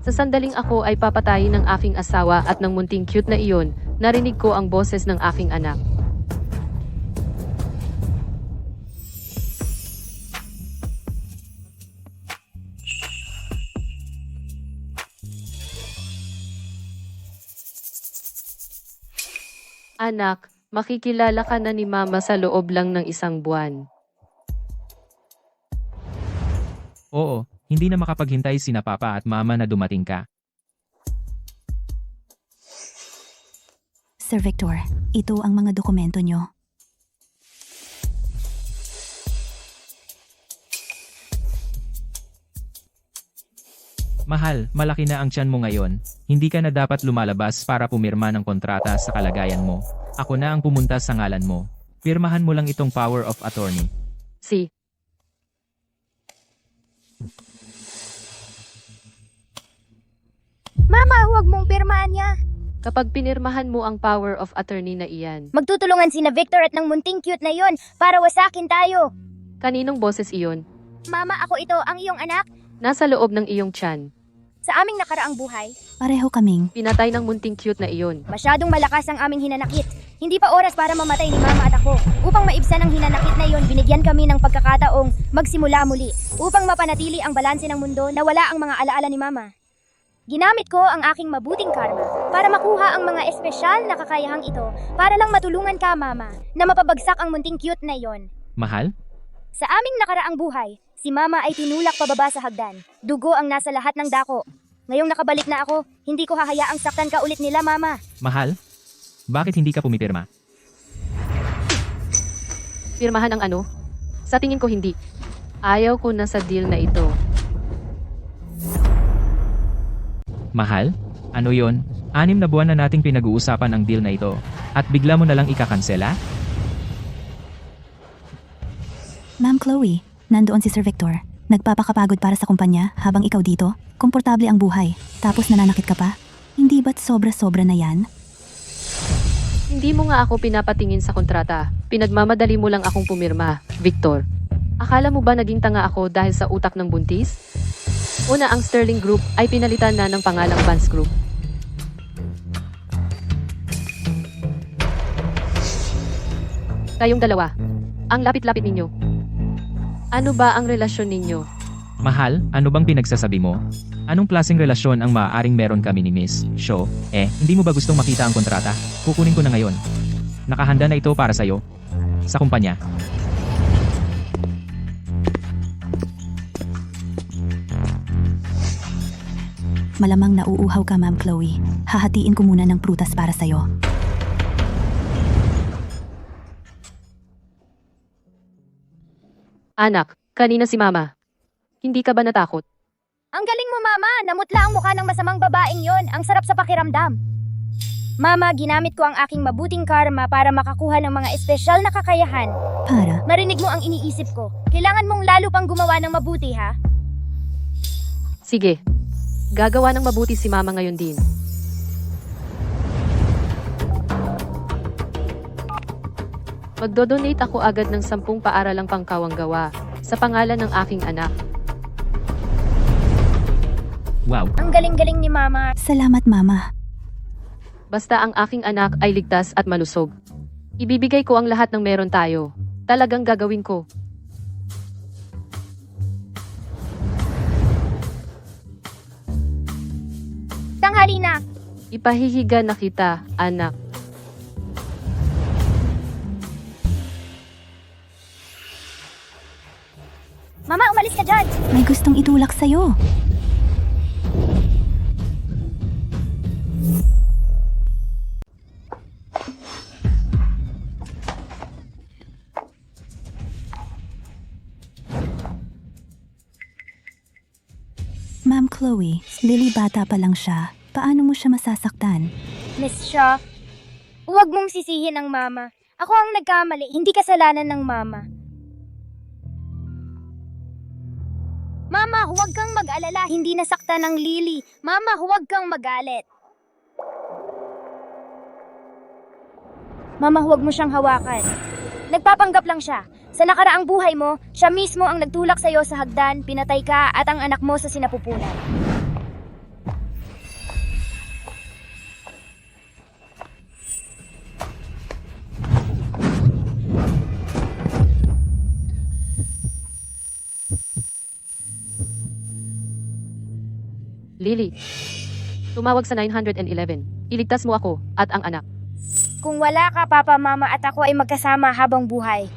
Sa sandaling ako ay papatayin ng aking asawa at ng munting cute na iyon, narinig ko ang boses ng aking anak. Anak, makikilala ka na ni Mama sa loob lang ng 1 buwan. Oo, hindi na makapaghintay sina Papa at Mama na dumating ka. Sir Victor, ito ang mga dokumento nyo. Mahal, malaki na ang tiyan mo ngayon. Hindi ka na dapat lumalabas para pumirma ng kontrata sa kalagayan mo. Ako na ang pumunta sa ngalan mo. Pirmahan mo lang itong power of attorney. Si. Mama, huwag mong pirmahan niya. Kapag pinirmahan mo ang power of attorney na iyan, Magtutulungan sina Victor at ng munting cute na yon para wasakin tayo. kaninong boses iyon? Mama, ako ito, ang iyong anak. Nasa loob ng iyong tiyan. Sa aming nakaraang buhay, Pareho kaming. Pinatay ng munting cute na iyon. masyadong malakas ang aming hinanakit. Hindi pa oras para mamatay ni Mama at ako. Upang maibsan ang hinanakit na iyon, binigyan kami ng pagkakataong magsimula muli. Upang mapanatili ang balanse ng mundo na wala ang mga alaala ni Mama. Ginamit ko ang aking mabuting karma para makuha ang mga espesyal na kakayahang ito para lang matulungan ka, Mama, na mapabagsak ang munting cute na iyon. Mahal? Sa aming nakaraang buhay, si Mama ay tinulak pababa sa hagdan. Dugo ang nasa lahat ng dako. Ngayong nakabalik na ako, hindi ko hahayaang saktan ka ulit nila, Mama. Mahal? Bakit hindi ka pumipirma? Pirmahan ang ano? Sa tingin ko hindi. Ayaw ko na sa deal na ito. Mahal? Ano yon? 6 na buwan na nating pinag-uusapan ang deal na ito. At bigla mo na lang ikakansela? Ma'am Chloe, nandoon si Sir Victor. Nagpapakapagod para sa kumpanya habang ikaw dito. Komportable ang buhay. Tapos nananakit ka pa? Hindi ba't sobra-sobra na yan? Hindi mo nga ako pinapatingin sa kontrata. Pinagmamadali mo lang akong pumirma, Victor. Akala mo ba naging tanga ako dahil sa utak ng buntis? Una, ang Sterling Group ay pinalitan na ng pangalang Vance Group. Kayong dalawa, ang lapit-lapit ninyo. Ano ba ang relasyon ninyo? Mahal, ano bang pinagsasabi mo? Anong klaseng relasyon ang maaaring meron kami ni Miss Shaw? Hindi mo ba gustong makita ang kontrata? Kukunin ko na ngayon. Nakahanda na ito para sa'yo. Sa kumpanya. Malamang nauuhaw ka, Ma'am Chloe. Hahatiin ko muna ng prutas para sa'yo. Anak, kanina si Mama. Hindi ka ba natakot? Ang galing mo, Mama! Namutla ang mukha ng masamang babaeng yon. Ang sarap sa pakiramdam. Mama, ginamit ko ang aking mabuting karma para makakuha ng mga espesyal na kakayahan. Para? Marinig mo ang iniisip ko. Kailangan mong lalo pang gumawa ng mabuti, ha? Sige. Gagawa ng mabuti si Mama ngayon din. Magdodonate ako agad ng 10 paaralang pangkawang gawa sa pangalan ng aking anak. Wow. Ang galing-galing ni Mama. Salamat, Mama. Basta ang aking anak ay ligtas at malusog. Ibibigay ko ang lahat ng meron tayo. Talagang gagawin ko. Tanghali na. Ipahihiga na kita, anak. Mama, umalis ka dyan. May gustong itulak sa'yo. Ma'am Chloe, Lily bata pa lang siya. Paano mo siya masasaktan? Miss Shaw, huwag mong sisihin ang Mama. Ako ang nagkamali, hindi kasalanan ng Mama. Mama, huwag kang mag-alala. Hindi nasaktan ng Lily. Mama, huwag kang magalit. Mama, huwag mo siyang hawakan. Nagpapanggap lang siya. Sa nakaraang buhay mo, siya mismo ang nagtulak sa'yo sa hagdan, pinatay ka at ang anak mo sa sinapupunan. Lily, tumawag sa 911. Iligtas mo ako at ang anak. Kung wala ka, Papa, Mama at ako ay magkasama habang buhay.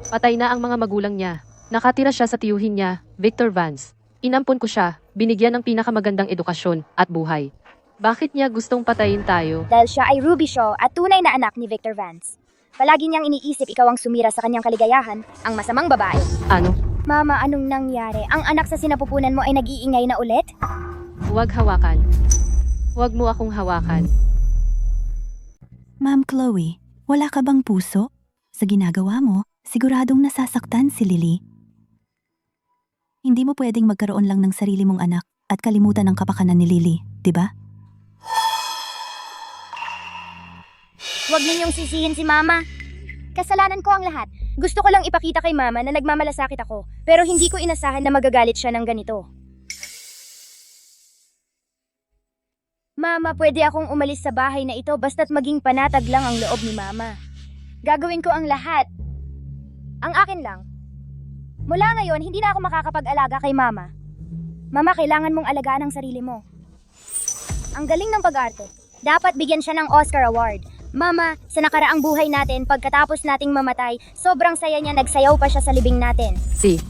Patay na ang mga magulang niya. Nakatira siya sa tiyuhin niya, Victor Vance. Inampon ko siya, binigyan ng pinakamagandang edukasyon at buhay. Bakit niya gustong patayin tayo? Dahil siya ay Ruby Shaw at tunay na anak ni Victor Vance. Palagi niyang iniisip ikaw ang sumira sa kanyang kaligayahan, ang masamang babae. Ano? Mama, anong nangyari? Ang anak sa sinapupunan mo ay nag-iingay na ulit? Huwag hawakan. Huwag mo akong hawakan. Ma'am Chloe, wala ka bang puso? Sa ginagawa mo, siguradong nasasaktan si Lily. Hindi mo pwedeng magkaroon lang ng sarili mong anak at kalimutan ang kapakanan ni Lily, di ba? Huwag ninyong sisihin si Mama. Kasalanan ko ang lahat. Gusto ko lang ipakita kay Mama na nagmamalasakit ako, pero hindi ko inasahan na magagalit siya ng ganito. Mama, pwede akong umalis sa bahay na ito basta't maging panatag lang ang loob ni Mama. Gagawin ko ang lahat. Ang akin lang. Mula ngayon, hindi na ako makakapag-alaga kay Mama. Mama, kailangan mong alagaan ang sarili mo. Ang galing ng pag-arte. Dapat bigyan siya ng Oscar Award. Mama, sa nakaraang buhay natin, pagkatapos nating mamatay, sobrang saya niya, nagsayaw pa siya sa libing natin. Si.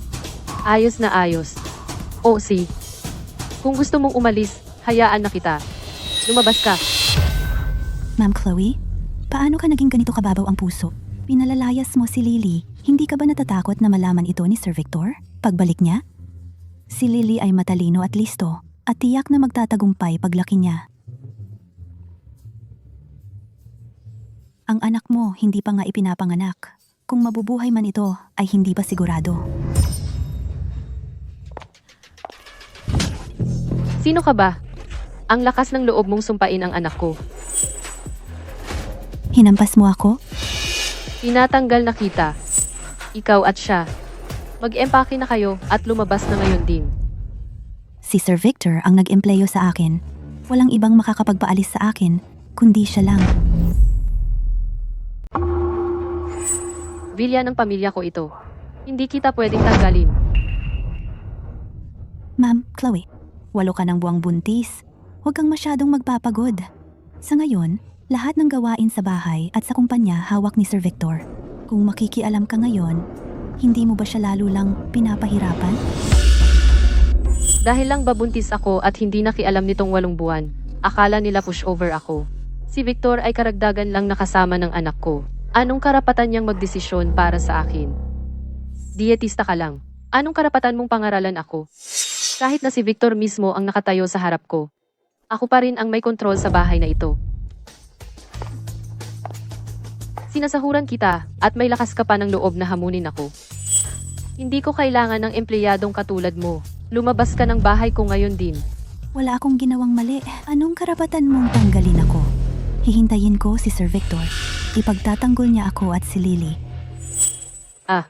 Ayos na ayos. O si. Kung gusto mong umalis, hayaan na kita. Lumabas ka. Ma'am Chloe, paano ka naging ganito kababaw ang puso? Pinalalayas mo si Lily. Hindi ka ba natatakot na malaman ito ni Sir Victor? Pagbalik niya? Si Lily ay matalino at listo at tiyak na magtatagumpay paglaki niya. Ang anak mo hindi pa nga ipinapanganak. Kung mabubuhay man ito ay hindi pa sigurado. Sino ka ba? Ang lakas ng loob mong sumpain ang anak ko. Hinampas mo ako? Tinatanggal na kita. Ikaw at siya. Mag-empake na kayo at lumabas na ngayon din. Si Sir Victor ang nag-empleyo sa akin. Walang ibang makakapagpaalis sa akin, kundi siya lang. Vilya ng pamilya ko ito. Hindi kita pwedeng tanggalin. Ma'am, Chloe, 8 ka ng buwang buntis. Huwag kang masyadong magpapagod. Sa ngayon, lahat ng gawain sa bahay at sa kumpanya hawak ni Sir Victor. Kung makikialam ka ngayon, hindi mo ba siya lalo lang pinapahirapan? Dahil lang babuntis ako at hindi nakialam nitong 8 buwan, akala nila pushover ako. Si Victor ay karagdagan lang nakasama ng anak ko. Anong karapatan niyang magdesisyon para sa akin? Dietista ka lang. Anong karapatan mong pangaralan ako? Kahit na si Victor mismo ang nakatayo sa harap ko. Ako pa rin ang may kontrol sa bahay na ito. Sinasahuran kita at may lakas ka pa ng loob na hamunin ako. Hindi ko kailangan ng empleyadong katulad mo. Lumabas ka ng bahay ko ngayon din. Wala akong ginawang mali. Anong karapatan mong tanggalin ako? Hihintayin ko si Sir Victor. Ipagtatanggol niya ako at si Lily. Ah,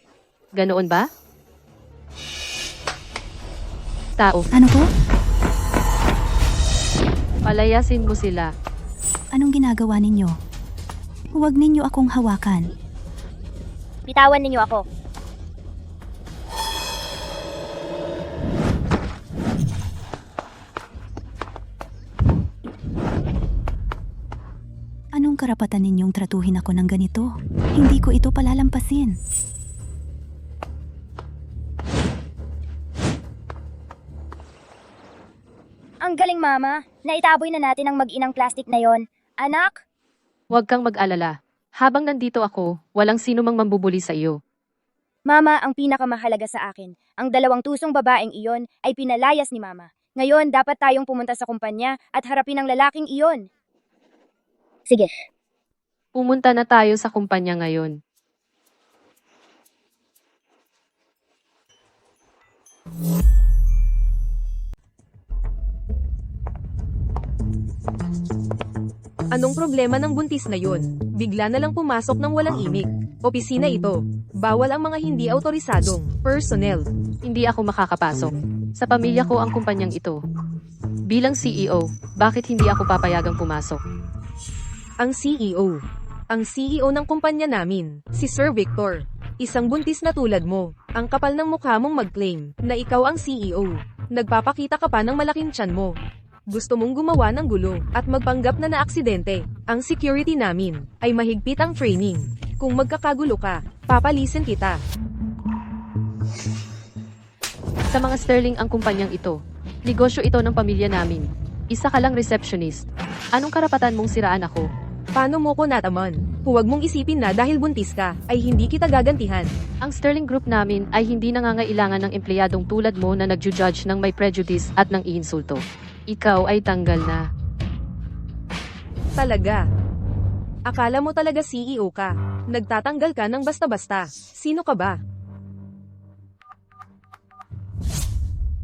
ganoon ba? Tao, Ano po? palayasin mo sila. Anong ginagawa ninyo? Huwag ninyo akong hawakan. Bitawan ninyo ako. Anong karapatan ninyong tratuhin ako ng ganito? Hindi ko ito palalampasin. Ang galing, Mama. Naitaboy na natin ang mag-inang plastic na yon. Anak, Huwag kang mag-alala. Habang nandito ako, walang sino mang mambubuli sa iyo. Mama, ang pinakamahalaga sa akin, ang 2 tusong babaeng iyon ay pinalayas ni Mama. Ngayon, dapat tayong pumunta sa kumpanya at harapin ang lalaking iyon. Sige. Pumunta na tayo sa kumpanya ngayon. Anong problema ng buntis na yun? Bigla na lang pumasok ng walang imik. Opisina ito. Bawal ang mga hindi autorisadong personnel. Hindi ako makakapasok. Sa pamilya ko ang kumpanyang ito. Bilang CEO, bakit hindi ako papayagang pumasok? Ang CEO. ang CEO ng kumpanya namin, si Sir Victor. Isang buntis na tulad mo. Ang kapal ng mukha mong mag-claim na ikaw ang CEO. Nagpapakita ka pa ng malaking tiyan mo. Gusto mong gumawa ng gulo at magpanggap na naaksidente. Ang security namin ay mahigpit ang training. Kung magkakagulo ka, papalisin kita. Sa mga sterling ang kumpanyang ito. Negosyo ito ng pamilya namin. Isa ka lang receptionist. Anong karapatan mong siraan ako? Paano mo ko nataman? Huwag mong isipin na dahil buntis ka, ay hindi kita gagantihan. Ang Sterling Group namin ay hindi nangangailangan ng empleyadong tulad mo na nagju-judge ng may prejudice at ng iinsulto. Ikaw ay tanggal na. Talaga. Akala mo talaga CEO ka. Nagtatanggal ka ng basta-basta. Sino ka ba?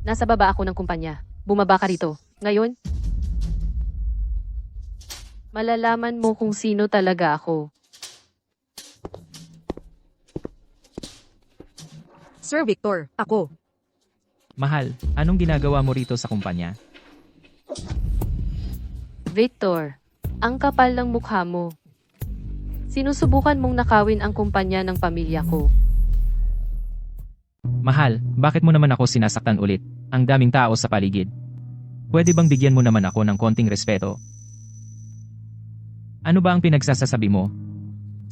Nasa baba ako ng kumpanya. Bumaba ka rito. Ngayon, malalaman mo kung sino talaga ako. Sir Victor, ako. Mahal, anong ginagawa mo rito sa kumpanya? Victor, ang kapal ng mukha mo. Sinusubukan mong nakawin ang kumpanya ng pamilya ko. Mahal, bakit mo naman ako sinasaktan ulit? Ang daming tao sa paligid. Pwede bang bigyan mo naman ako ng konting respeto? Ano ba ang pinagsasasabi mo?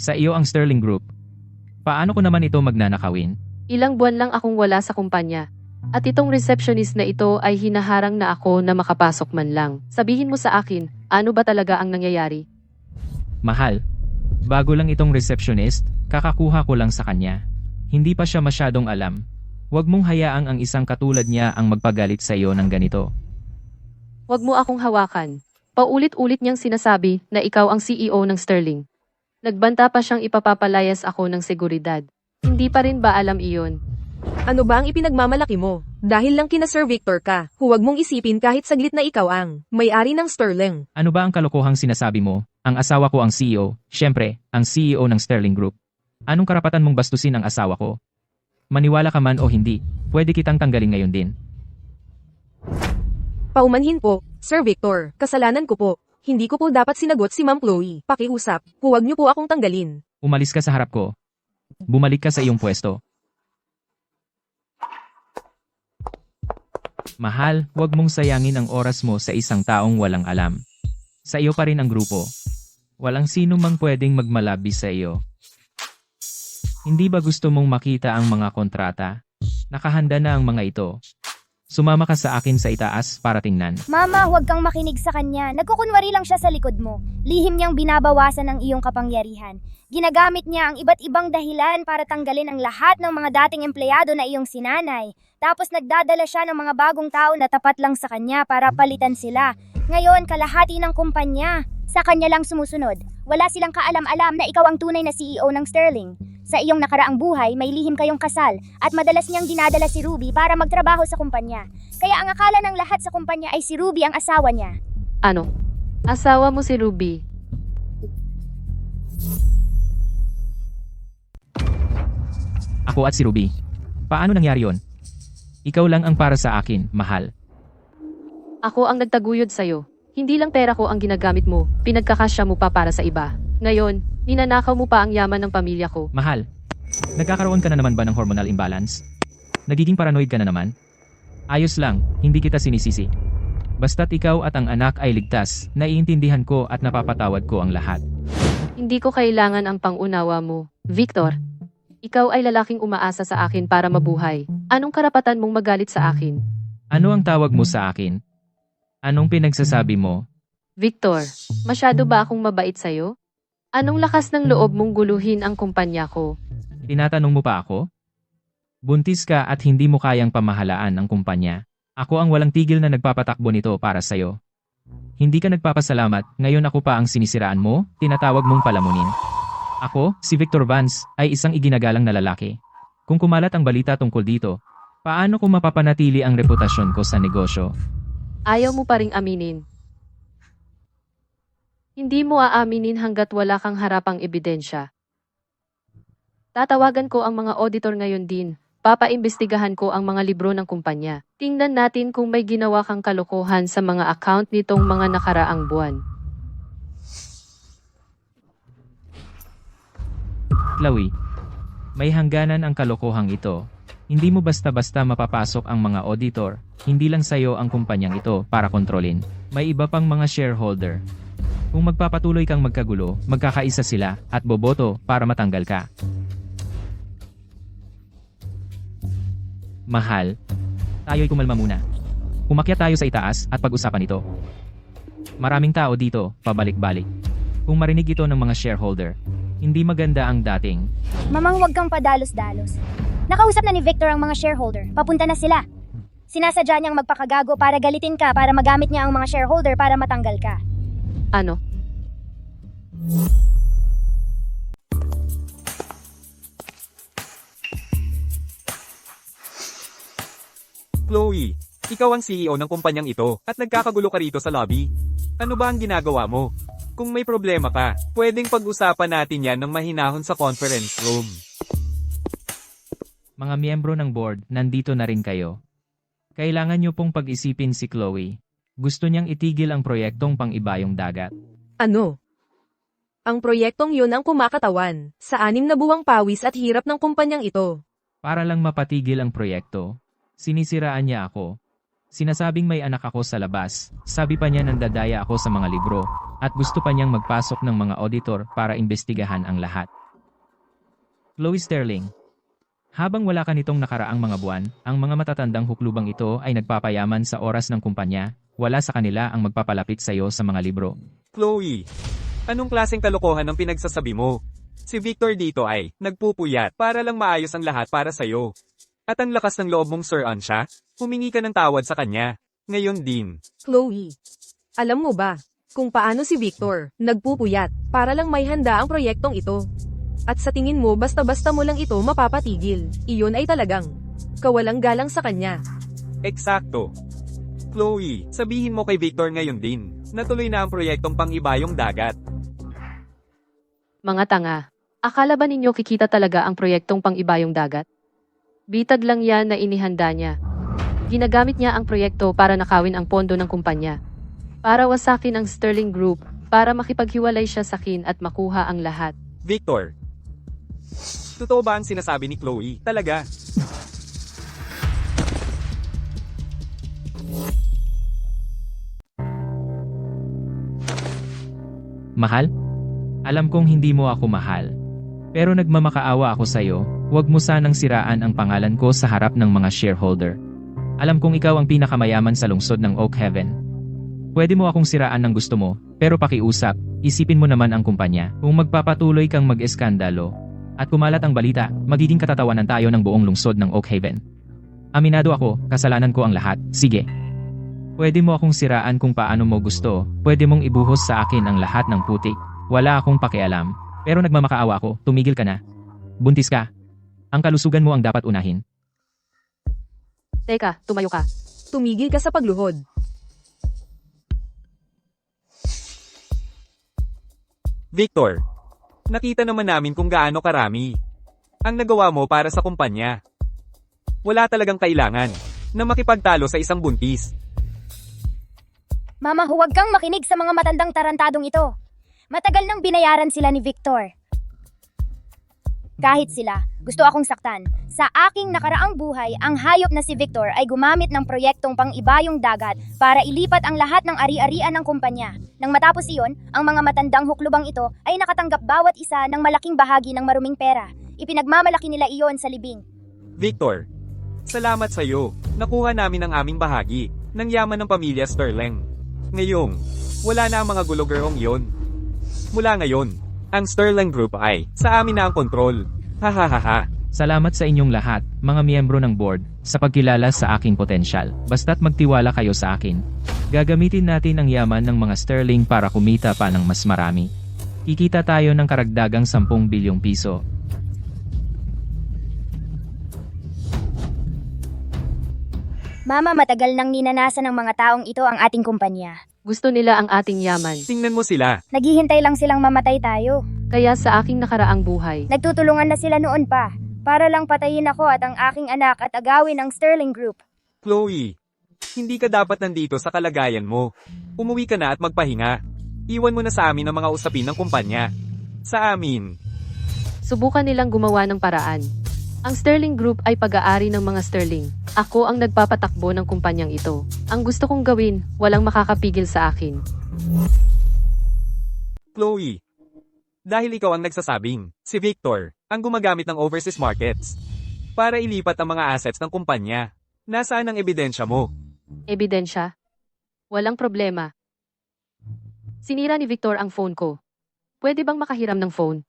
Sa iyo ang Sterling Group. Paano ko naman ito magnanakawin? Ilang buwan lang akong wala sa kumpanya. At itong receptionist na ito ay hinaharang na ako na makapasok man lang. Sabihin mo sa akin, ano ba talaga ang nangyayari? Mahal, bago lang itong receptionist, kakakuha ko lang sa kanya. Hindi pa siya masyadong alam. Huwag mong hayaang ang isang katulad niya ang magpagalit sa iyo ng ganito. Huwag mo akong hawakan. Paulit-ulit niyang sinasabi na ikaw ang CEO ng Sterling. Nagbanta pa siyang ipapapalayas ako ng seguridad. Hindi pa rin ba alam iyon? Ano ba ang ipinagmamalaki mo? Dahil lang kina Sir Victor ka, huwag mong isipin kahit saglit na ikaw ang may-ari ng Sterling. Ano ba ang kalokohang sinasabi mo? Ang asawa ko ang CEO, syempre, ang CEO ng Sterling Group. Anong karapatan mong bastusin ang asawa ko? Maniwala ka man o hindi, pwede kitang tanggalin ngayon din. Paumanhin po, Sir Victor, kasalanan ko po. Hindi ko po dapat sinagot si Ma'am Chloe. Pakiusap, huwag niyo po akong tanggalin. Umalis ka sa harap ko. Bumalik ka sa iyong pwesto. Mahal, huwag mong sayangin ang oras mo sa isang taong walang alam. Sa iyo pa rin ang grupo. Walang sino mang pwedeng magmalabi sa iyo. Hindi ba gusto mong makita ang mga kontrata? Nakahanda na ang mga ito. Sumama ka sa akin sa itaas para tingnan. Mama, huwag kang makinig sa kanya. Nagkukunwari lang siya sa likod mo. Lihim niyang binabawasan ang iyong kapangyarihan. Ginagamit niya ang iba't ibang dahilan para tanggalin ang lahat ng mga dating empleyado na iyong sinanay. Tapos nagdadala siya ng mga bagong tao na tapat lang sa kanya para palitan sila. Ngayon, kalahati ng kumpanya sa kanya lang sumusunod. Wala silang kaalam-alam na ikaw ang tunay na CEO ng Sterling. Sa iyong nakaraang buhay, may lihim kayong kasal at madalas niyang dinadala si Ruby para magtrabaho sa kumpanya. Kaya ang akala ng lahat sa kumpanya ay si Ruby ang asawa niya. Ano? Asawa mo si Ruby. Ako at si Ruby. Paano nangyari yon? Ikaw lang ang para sa akin, mahal. Ako ang nagtaguyod sa'yo. Hindi lang pera ko ang ginagamit mo, pinagkakasya mo pa para sa iba. Ngayon, ninanakaw mo pa ang yaman ng pamilya ko. Mahal, nagkakaroon ka na naman ba ng hormonal imbalance? Nagiging paranoid ka na naman? Ayos lang, hindi kita sinisisi. Basta't ikaw at ang anak ay ligtas, naiintindihan ko at napapatawad ko ang lahat. Hindi ko kailangan ang pangunawa mo. Victor, ikaw ay lalaking umaasa sa akin para mabuhay. Anong karapatan mong magalit sa akin? Ano ang tawag mo sa akin? Anong pinagsasabi mo? Victor, masyado ba akong mabait sa'yo? Anong lakas ng loob mong guluhin ang kumpanya ko? Tinatanong mo pa ako? Buntis ka at hindi mo kayang pamahalaan ang kumpanya. Ako ang walang tigil na nagpapatakbo nito para sa'yo. Hindi ka nagpapasalamat, ngayon ako pa ang sinisiraan mo, tinatawag mong palamunin. Ako, si Victor Vance, ay isang iginagalang na lalaki. Kung kumalat ang balita tungkol dito, paano ko mapapanatili ang reputasyon ko sa negosyo? Ayaw mo pa ring aminin. Hindi mo aaminin hanggat wala kang harapang ebidensya. Tatawagan ko ang mga auditor ngayon din. Papaimbestigahan ko ang mga libro ng kumpanya. Tingnan natin kung may ginawa kang kalokohan sa mga account nitong mga nakaraang buwan. Chloe, may hangganan ang kalokohang ito. Hindi mo basta-basta mapapasok ang mga auditor, hindi lang sayo ang kumpanyang ito para kontrolin. May iba pang mga shareholder. Kung magpapatuloy kang magkagulo, magkakaisa sila at boboto para matanggal ka. Mahal, tayo'y kumalma muna. Umakyat tayo sa itaas at pag-usapan ito. Maraming tao dito, pabalik-balik. Kung marinig ito ng mga shareholder, hindi maganda ang dating. Mamang huwag kang padalos-dalos. Nakausap na ni Victor ang mga shareholder. Papunta na sila. Sinasadya niyang magpakagago para galitin ka para magamit niya ang mga shareholder para matanggal ka. Ano? Chloe, ikaw ang CEO ng kumpanyang ito at nagkakagulo ka rito sa lobby. Ano ba ang ginagawa mo? Kung may problema ka, pwedeng pag-usapan natin yan ng mahinahon sa conference room. Mga miyembro ng board, nandito na rin kayo. Kailangan nyo pong pag-isipin si Chloe. Gusto niyang itigil ang proyektong pang-ibayong dagat. Ano? Ang proyektong yun ang kumakatawan sa 6 na buwang pawis at hirap ng kumpanyang ito. Para lang mapatigil ang proyekto, sinisiraan niya ako. Sinasabing may anak ako sa labas, sabi pa niya nandadaya ako sa mga libro, at gusto pa niyang magpasok ng mga auditor para imbestigahan ang lahat. Chloe Sterling, habang wala ka nitong nakaraang mga buwan, ang mga matatandang huklubang ito ay nagpapayaman sa oras ng kumpanya, wala sa kanila ang magpapalapit sa iyo sa mga libro. Chloe, anong klaseng kalokohan ang pinagsasabi mo? Si Victor dito ay nagpupuyat para lang maayos ang lahat para sa'yo. At ang lakas ng loob mong Sir siya, humingi ka ng tawad sa kanya. Ngayon din. Chloe, alam mo ba kung paano si Victor nagpupuyat para lang may handa ang proyektong ito? At sa tingin mo basta-basta mo lang ito mapapatigil, iyon ay talagang kawalang galang sa kanya. Eksakto. Chloe, sabihin mo kay Victor ngayon din, natuloy na ang proyektong pang-ibayong dagat. Mga tanga. Akala ba ninyo kikita talaga ang proyektong pang-ibayong dagat? Bitag lang yan na inihanda niya. Ginagamit niya ang proyekto para nakawin ang pondo ng kumpanya. Para wasakin ang Sterling Group, para makipaghiwalay siya sa akin at makuha ang lahat. Victor, totoo ba ang sinasabi ni Chloe? Talaga? Mahal? Alam kong hindi mo ako mahal. Pero nagmamakaawa ako sa'yo, huwag mo sanang siraan ang pangalan ko sa harap ng mga shareholder. Alam kong ikaw ang pinakamayaman sa lungsod ng Oak Haven. Pwede mo akong siraan ng gusto mo, pero pakiusap, isipin mo naman ang kumpanya. Kung magpapatuloy kang mag-eskandalo, at kumalat ang balita, magiging katatawanan tayo ng buong lungsod ng Oak Haven. Aminado ako, kasalanan ko ang lahat, sige. Pwede mo akong siraan kung paano mo gusto, pwede mong ibuhos sa akin ang lahat ng putik, wala akong pakialam. Pero nagmamakaawa ako, tumigil ka na. Buntis ka. Ang kalusugan mo ang dapat unahin. Teka, tumayo ka. Tumigil ka sa pagluhod. Victor, nakita naman namin kung gaano karami ang nagawa mo para sa kumpanya. Wala talagang kailangan na makipagtalo sa isang buntis. Mama, huwag kang makinig sa mga matandang tarantadong ito. Matagal nang binayaran sila ni Victor. Kahit sila, gusto akong saktan. Sa aking nakaraang buhay, ang hayop na si Victor ay gumamit ng proyektong pang-ibayong dagat para ilipat ang lahat ng ari-arian ng kumpanya. Nang matapos iyon, ang mga matandang huklubang ito ay nakatanggap bawat isa ng malaking bahagi ng maruming pera. Ipinagmamalaki nila iyon sa libing. Victor, salamat sa iyo. Nakuha namin ang aming bahagi ng yaman ng pamilya Sterling. Ngayong, wala na ang mga guloggerong iyon. Mula ngayon, ang Sterling Group ay sa amin na ang kontrol. Hahaha. Salamat sa inyong lahat, mga miyembro ng board, sa pagkilala sa aking potensyal. Basta't magtiwala kayo sa akin. Gagamitin natin ang yaman ng mga Sterling para kumita pa ng mas marami. Kikita tayo ng karagdagang 10 bilyong piso. Mama, matagal nang ninanasan ng mga taong ito ang ating kumpanya. Gusto nila ang ating yaman. Tingnan mo sila. Naghihintay lang silang mamatay tayo. Kaya sa aking nakaraang buhay, Nagtutulungan na sila noon pa, para lang patayin ako at ang aking anak at agawin ng Sterling Group. Chloe, hindi ka dapat nandito sa kalagayan mo. Umuwi ka na at magpahinga. Iwan mo na sa amin ang mga usapin ng kumpanya. Sa amin. Subukan nilang gumawa ng paraan. Ang Sterling Group ay pag-aari ng mga Sterling. Ako ang nagpapatakbo ng kumpanyang ito. Ang gusto kong gawin, walang makakapigil sa akin. Chloe. Dahil ikaw ang nagsasabing, si Victor, ang gumagamit ng overseas markets para ilipat ang mga assets ng kumpanya. Nasaan ang ebidensya mo? Ebidensya? Walang problema. Sinira ni Victor ang phone ko. Pwede bang makahiram ng phone?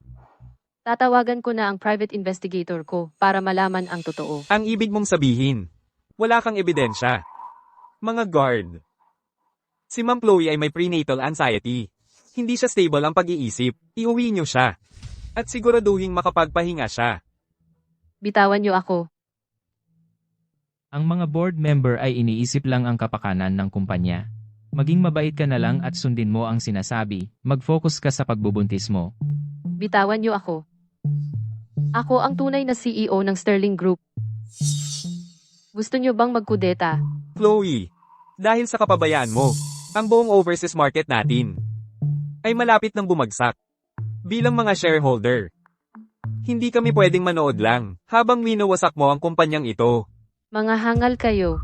Tatawagan ko na ang private investigator ko para malaman ang totoo. Ang ibig mong sabihin, wala kang ebidensya. Mga guard. Si Ma'am Chloe ay may prenatal anxiety. Hindi siya stable ang pag-iisip. Iuwi niyo siya. At siguraduhin makapagpahinga siya. Bitawan niyo ako. Ang mga board member ay iniisip lang ang kapakanan ng kumpanya. Maging mabait ka na lang at sundin mo ang sinasabi, mag-focus ka sa pagbubuntis mo. Bitawan niyo ako. Ako ang tunay na CEO ng Sterling Group. Gusto niyo bang magkudeta? Chloe, dahil sa kapabayaan mo, ang buong overseas market natin ay malapit ng bumagsak. Bilang mga shareholder, hindi kami pwedeng manood lang habang winawasak mo ang kumpanyang ito. Mga hangal kayo.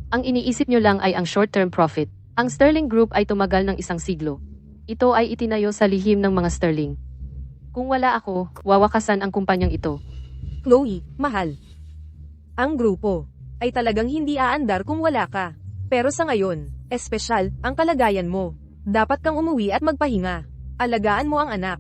Ang iniisip niyo lang ay ang short-term profit. Ang Sterling Group ay tumagal ng 1 siglo. Ito ay itinayo sa lihim ng mga Sterling. Kung wala ako, wawakasan ang kumpanyang ito. Chloe, mahal. Ang grupo ay talagang hindi aandar kung wala ka. Pero sa ngayon, espesyal ang kalagayan mo. Dapat kang umuwi at magpahinga. Alagaan mo ang anak.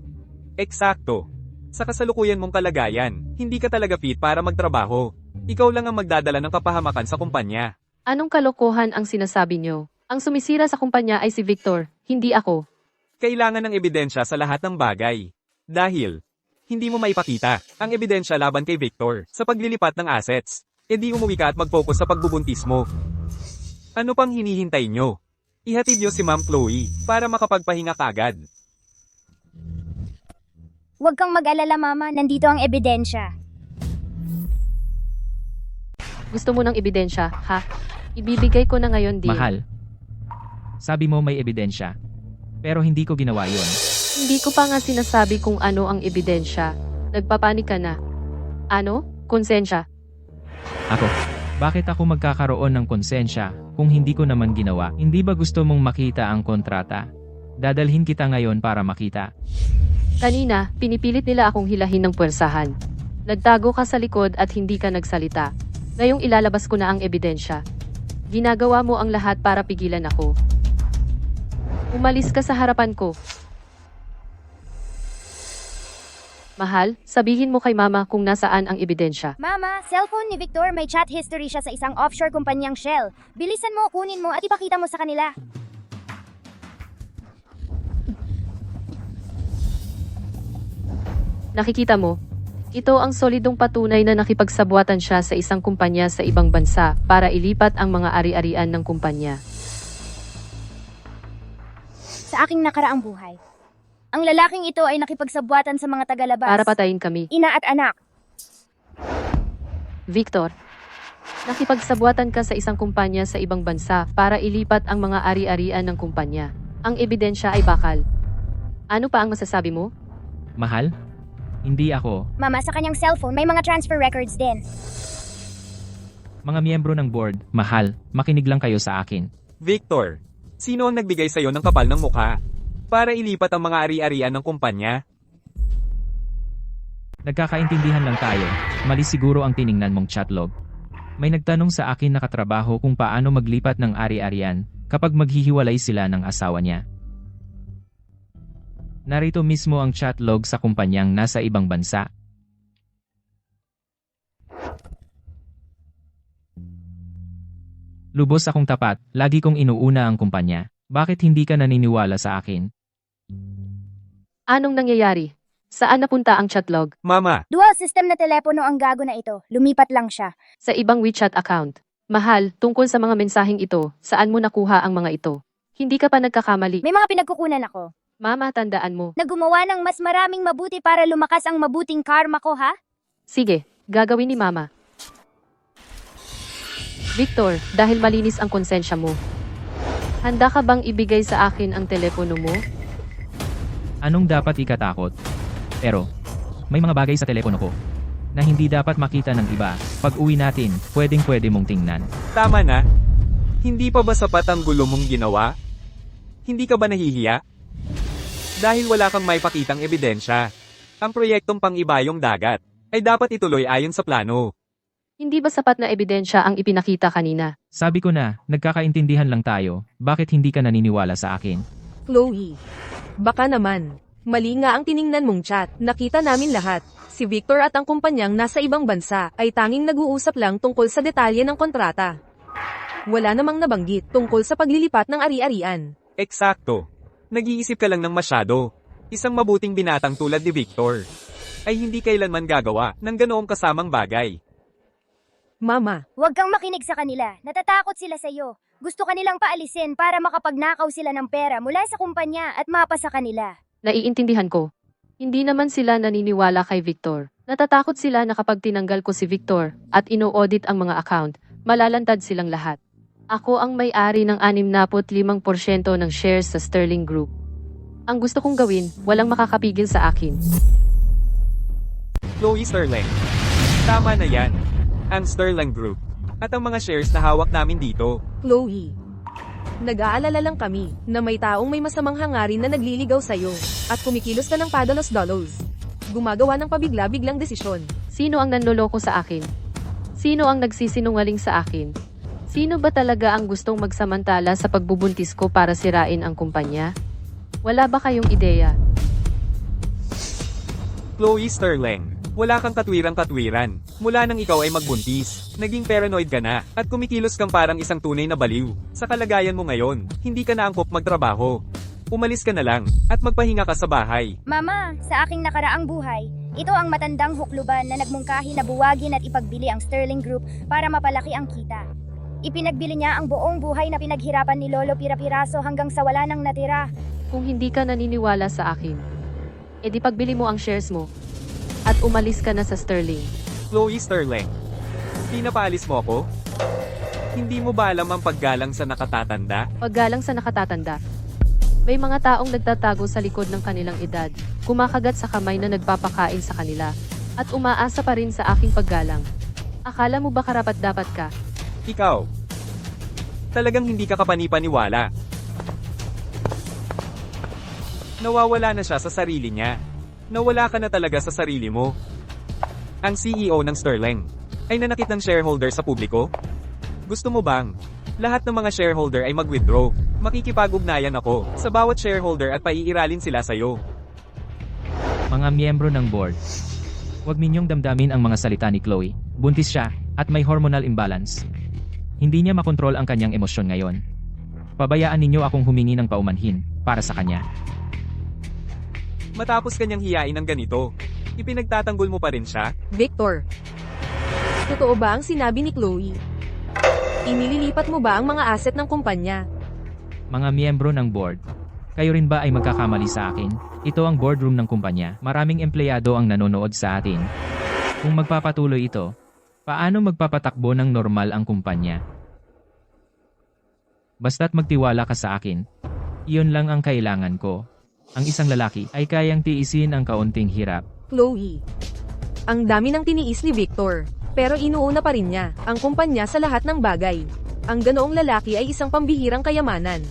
Eksakto. Sa kasalukuyan mong kalagayan, hindi ka talaga fit para magtrabaho. Ikaw lang ang magdadala ng kapahamakan sa kumpanya. Anong kalokohan ang sinasabi niyo? Ang sumisira sa kumpanya ay si Victor, hindi ako. Kailangan ng ebidensya sa lahat ng bagay. Dahil, hindi mo maipakita ang ebidensya laban kay Victor sa paglilipat ng assets. E di umuwi ka at mag-focus sa pagbubuntis mo. Ano pang hinihintay nyo? Ihatid nyo si Ma'am Chloe para makapagpahinga kagad. Huwag kang mag-alala, Mama. Nandito ang ebidensya. Gusto mo ng ebidensya, ha? Ibibigay ko na ngayon, deal. Mahal. Sabi mo may ebidensya. Pero hindi ko ginawa yon. Hindi ko pa nga sinasabi kung ano ang ebidensya. Nagpapanik ka na. Ano? Konsensya. Ako. Bakit ako magkakaroon ng konsensya kung hindi ko naman ginawa? Hindi ba gusto mong makita ang kontrata? Dadalhin kita ngayon para makita. Kanina, pinipilit nila akong hilahin ng puwersahan. Nagtago ka sa likod at hindi ka nagsalita. Ngayong ilalabas ko na ang ebidensya. Ginagawa mo ang lahat para pigilan ako. Umalis ka sa harapan ko. Mahal, sabihin mo kay Mama kung nasaan ang ebidensya. Mama, cellphone ni Victor may chat history siya sa isang offshore kumpanyang Shell. Bilisan mo, kunin mo at ipakita mo sa kanila. Nakikita mo? Ito ang solidong patunay na nakipagsabwatan siya sa isang kumpanya sa ibang bansa para ilipat ang mga ari-arian ng kumpanya. Sa aking nakaraang buhay, ang lalaking ito ay nakipagsabwatan sa mga tagalabas, Para patayin kami. ina at anak. Victor, nakipagsabwatan ka sa isang kumpanya sa ibang bansa para ilipat ang mga ari-arian ng kumpanya. Ang ebidensya ay bakal. Ano pa ang masasabi mo? Mahal? Hindi ako. Mama, sa kanyang cellphone may mga transfer records din. Mga miyembro ng board, mahal, makinig lang kayo sa akin. Victor, sino ang nagbigay sa'yo ng kapal ng mukha para ilipat ang mga ari-arian ng kumpanya? Nagkakaintindihan lang tayo. Mali siguro ang tiningnan mong chatlog. May nagtanong sa akin na katrabaho kung paano maglipat ng ari-arian kapag maghihiwalay sila ng asawa niya. Narito mismo ang chatlog sa kumpanyang nasa ibang bansa. Lubos akong tapat, lagi kong inuuna ang kumpanya. Bakit hindi ka naniniwala sa akin? Anong nangyayari? Saan napunta ang chatlog? Mama, Dual system na telepono ang gago na ito. Lumipat lang siya. Sa ibang WeChat account. Mahal, tungkol sa mga mensaheng ito, saan mo nakuha ang mga ito? Hindi ka pa nagkakamali. May mga pinagkukunan ako. Mama, tandaan mo. Na gumawa ng mas maraming mabuti para lumakas ang mabuting karma ko, ha? Sige, gagawin ni Mama. Victor, dahil malinis ang konsensya mo. Handa ka bang ibigay sa akin ang telepono mo? Anong dapat ikatakot? Pero, May mga bagay sa telepono ko na hindi dapat makita ng iba. Pag uwi natin, pwede mong tingnan. Tama na. Hindi pa ba sapat ang gulo mong ginawa? Hindi ka ba nahihiya? Dahil wala kang may pakitang ebidensya. Ang proyektong pang-ibayong dagat ay dapat ituloy ayon sa plano. Hindi ba sapat na ebidensya ang ipinakita kanina? Sabi ko na, nagkakaintindihan lang tayo. Bakit hindi ka naniniwala sa akin? Chloe. Baka naman. Mali nga ang tiningnan mong chat. Nakita namin lahat. Si Victor at ang kumpanyang nasa ibang bansa ay tanging nag-uusap lang tungkol sa detalye ng kontrata. Wala namang nabanggit tungkol sa paglilipat ng ari-arian. Eksakto. Nag-iisip ka lang ng masyado. Isang mabuting binatang tulad ni Victor ay hindi kailanman gagawa ng ganoong kasamang bagay. Mama, Huwag kang makinig sa kanila. Natatakot sila sa'yo. Gusto kanilang paalisin para makapagnakaw sila ng pera mula sa kumpanya at mapa sa kanila. Naiintindihan ko. Hindi naman sila naniniwala kay Victor. Natatakot sila na kapag tinanggal ko si Victor at ino-audit ang mga account, malalantad silang lahat. Ako ang may-ari ng 65% ng shares sa Sterling Group. Ang gusto kong gawin, walang makakapigil sa akin. Chloe Sterling. Tama na yan. Ang Sterling Group. At ang mga shares na hawak namin dito. Chloe. Nag-aalala lang kami na may taong may masamang hangarin na nagliligaw sa'yo at kumikilos ka ng padalos-dolos. Gumagawa ng pabigla-biglang desisyon. Sino ang nanloloko sa akin? Sino ang nagsisinungaling sa akin? Sino ba talaga ang gustong magsamantala sa pagbubuntis ko para sirain ang kumpanya? Wala ba kayong ideya? Chloe Sterling. Wala kang katwirang-katwiran. Mula nang ikaw ay magbuntis, naging paranoid ka na, at kumikilos kang parang isang tunay na baliw. Sa kalagayan mo ngayon, hindi ka na angkop magtrabaho. Umalis ka na lang, at magpahinga ka sa bahay. Mama, sa aking nakaraang buhay, ito ang matandang hukluban na nagmungkahi na buwagin at ipagbili ang Sterling Group para mapalaki ang kita. Ipinagbili niya ang buong buhay na pinaghirapan ni Lolo Pira-Piraso hanggang sa wala nang natira. Kung hindi ka naniniwala sa akin, edi pagbili mo ang shares mo at umalis ka na sa Sterling. Chloe Sterling. Pinapaalis mo ako? Hindi mo ba alam ang paggalang sa nakatatanda? Paggalang sa nakatatanda. May mga taong nagtatago sa likod ng kanilang edad, kumakagat sa kamay na nagpapakain sa kanila, at umaasa pa rin sa aking paggalang. Akala mo ba karapat-dapat ka? Ikaw. Talagang hindi ka kapanipaniwala. Nawawala na siya sa sarili niya. Nawala ka na talaga sa sarili mo. Ang CEO ng Sterling ay nanakit ng shareholder sa publiko? Gusto mo bang lahat ng mga shareholder ay mag-withdraw? Makikipag-ugnayan ako sa bawat shareholder at paiiralin sila sa'yo. Mga miyembro ng board, huwag ninyong damdamin ang mga salita ni Chloe. Buntis siya, at may hormonal imbalance. Hindi niya makontrol ang kanyang emosyon ngayon. Pabayaan ninyo akong humingi ng paumanhin para sa kanya. Matapos kanyang hiyain ng ganito, ipinagtatanggol mo pa rin siya? Victor. Totoo ba ang sinabi ni Chloe? Inililipat mo ba ang mga asset ng kumpanya? Mga miyembro ng board, kayo rin ba ay magkakamali sa akin? Ito ang boardroom ng kumpanya. Maraming empleyado ang nanonood sa atin. Kung magpapatuloy ito, paano magpapatakbo ng normal ang kumpanya? Basta't magtiwala ka sa akin. Iyon lang ang kailangan ko. Ang isang lalaki ay kayang tiisin ang kaunting hirap. Chloe. Ang dami ng tiniis ni Victor, pero inuuna pa rin niya ang kumpanya sa lahat ng bagay. Ang ganoong lalaki ay isang pambihirang kayamanan.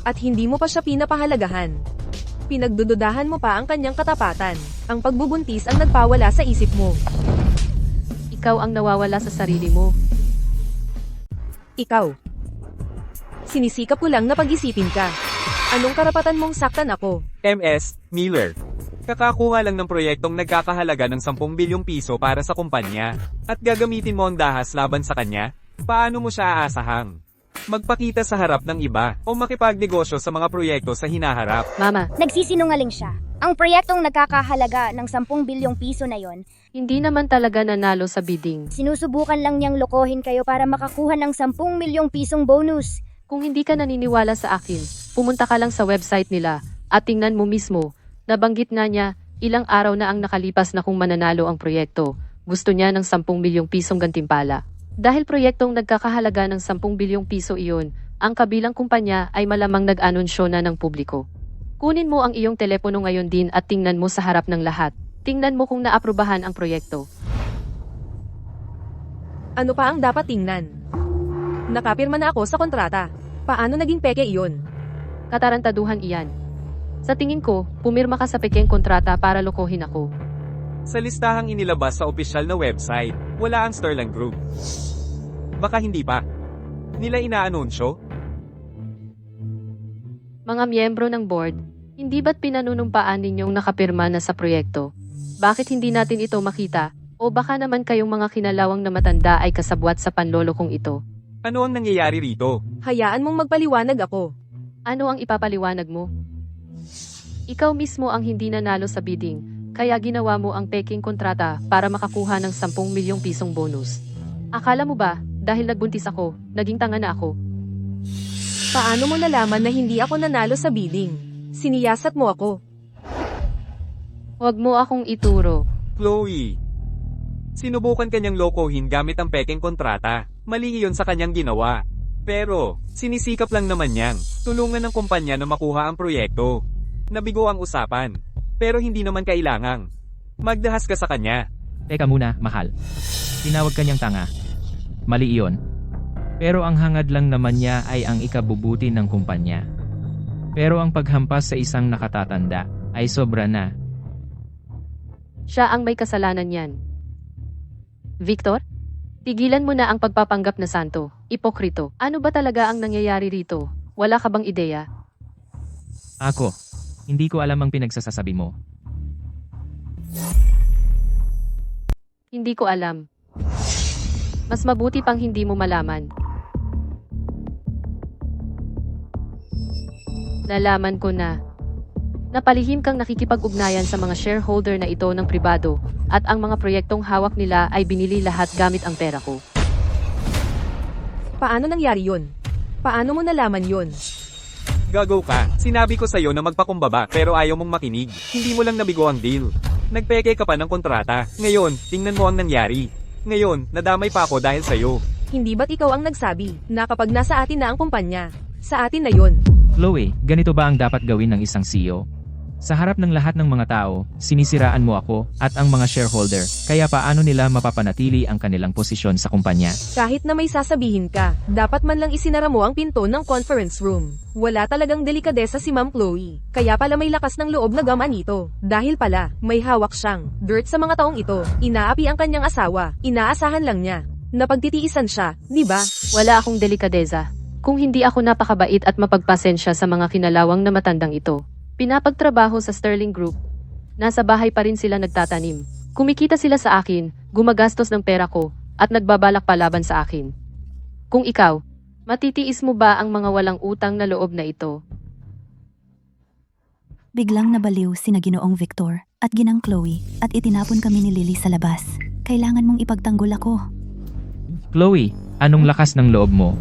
At hindi mo pa siya pinapahalagahan. Pinagdududahan mo pa ang kanyang katapatan. Ang pagbubuntis ang nagpawala sa isip mo. Ikaw ang nawawala sa sarili mo. Ikaw. Sinisikap ko lang na pag-isipin ka. Anong karapatan mong saktan ako? MS Miller. Kakakuha lang ng proyektong nagkakahalaga ng 10 bilyong piso para sa kumpanya, at gagamitin mo ang dahas laban sa kanya? Paano mo siya aasahang magpakita sa harap ng iba o makipagnegosyo sa mga proyekto sa hinaharap? Mama, Nagsisinungaling siya. Ang proyektong nagkakahalaga ng 10 bilyong piso na yon, hindi naman talaga nanalo sa bidding. sinusubukan lang niyang lokohin kayo para makakuha ng 10 milyong pisong bonus. Kung hindi ka naniniwala sa akin, pumunta ka lang sa website nila at tingnan mo mismo. Nabanggit na niya, ilang araw na ang nakalipas na kung mananalo ang proyekto. Gusto niya ng 10 bilyong pisong gantimpala. Dahil proyektong nagkakahalaga ng 10 bilyong piso iyon, ang kabilang kumpanya ay malamang nag-anunsyo na ng publiko. Kunin mo ang iyong telepono ngayon din at tingnan mo sa harap ng lahat. Tingnan mo kung naaprubahan ang proyekto. Ano pa ang dapat tingnan? Nakapirma na ako sa kontrata. Paano naging peke iyon? Katarantaduhan iyan. Sa tingin ko, pumirma ka sa pekeng kontrata para lokohin ako. Sa listahang inilabas sa opisyal na website, wala ang Sterling Group. Baka hindi pa. Nila inaanunsyo? Mga miyembro ng board, hindi ba't pinanunumpaan ninyong nakapirma na sa proyekto? Bakit hindi natin ito makita? O baka naman kayong mga kinalawang na matanda ay kasabwat sa panlolokong ito? Ano ang nangyayari rito? Hayaan mong magpaliwanag ako. Ano ang ipapaliwanag mo? Ikaw mismo ang hindi nanalo sa bidding, kaya ginawa mo ang peking kontrata para makakuha ng 10 milyong pisong bonus. Akala mo ba, dahil nagbuntis ako, naging tanga na ako? Paano mo nalaman na hindi ako nanalo sa bidding? Siniyasat mo ako. Huwag mo akong ituro. Chloe. Sinubukan kanyang lokohin gamit ang peking kontrata. Mali iyon sa kanyang ginawa. Pero, sinisikap lang naman niyang tulungan ng kumpanya na makuha ang proyekto. Nabigo ang usapan. Pero hindi naman kailangang magdahas ka sa kanya. Teka muna, mahal. Tinawag kanyang tanga. Mali iyon. Pero ang hangad lang naman niya ay ang ikabubuti ng kumpanya. Pero ang paghampas sa isang nakatatanda ay sobra na. Siya ang may kasalanan yan. Victor? Tigilan mo na ang pagpapanggap na santo, ipokrito. Ano ba talaga ang nangyayari rito? Wala ka bang ideya? Ako, hindi ko alam ang pinagsasasabi mo. Hindi ko alam. Mas mabuti pang hindi mo malaman. Nalaman ko na. Napalihim kang nakikipag-ugnayan sa mga shareholder na ito ng pribado, at ang mga proyektong hawak nila ay binili lahat gamit ang pera ko. Paano nangyari yun? Paano mo nalaman yun? Gago ka. Sinabi ko sa'yo na magpakumbaba pero ayaw mong makinig. Hindi mo lang nabigo ang deal. Nagpeke ka pa ng kontrata. Ngayon, tingnan mo ang nangyari. Ngayon, nadamay pa ako dahil sa'yo. Hindi ba't ikaw ang nagsabi na kapag nasa atin na ang kumpanya, sa atin na yun? Chloe, ganito ba ang dapat gawin ng isang CEO? Sa harap ng lahat ng mga tao, sinisiraan mo ako at ang mga shareholder, kaya paano nila mapapanatili ang kanilang posisyon sa kumpanya? Kahit na may sasabihin ka, dapat man lang isinara mo ang pinto ng conference room. Wala talagang delikadesa si Ma'am Chloe. Kaya pala may lakas ng loob na gaman ito. Dahil pala, may hawak siyang dirt sa mga taong ito. Inaapi ang kanyang asawa. Inaasahan lang niya. Napagtitiisan siya, di ba? Wala akong delikadeza. Kung hindi ako napakabait at mapagpasensya sa mga kinalawang na matandang ito. Pinapagtrabaho sa Sterling Group. Nasa bahay pa rin sila nagtatanim. Kumikita sila sa akin, gumagastos ng pera ko, at nagbabalak palaban sa akin. Kung ikaw, matitiis mo ba ang mga walang utang na loob na ito? Biglang nabaliw sina Ginoong Victor at Ginang Chloe at itinapon kami ni Lily sa labas. Kailangan mong ipagtanggol ako. Chloe, anong lakas ng loob mo?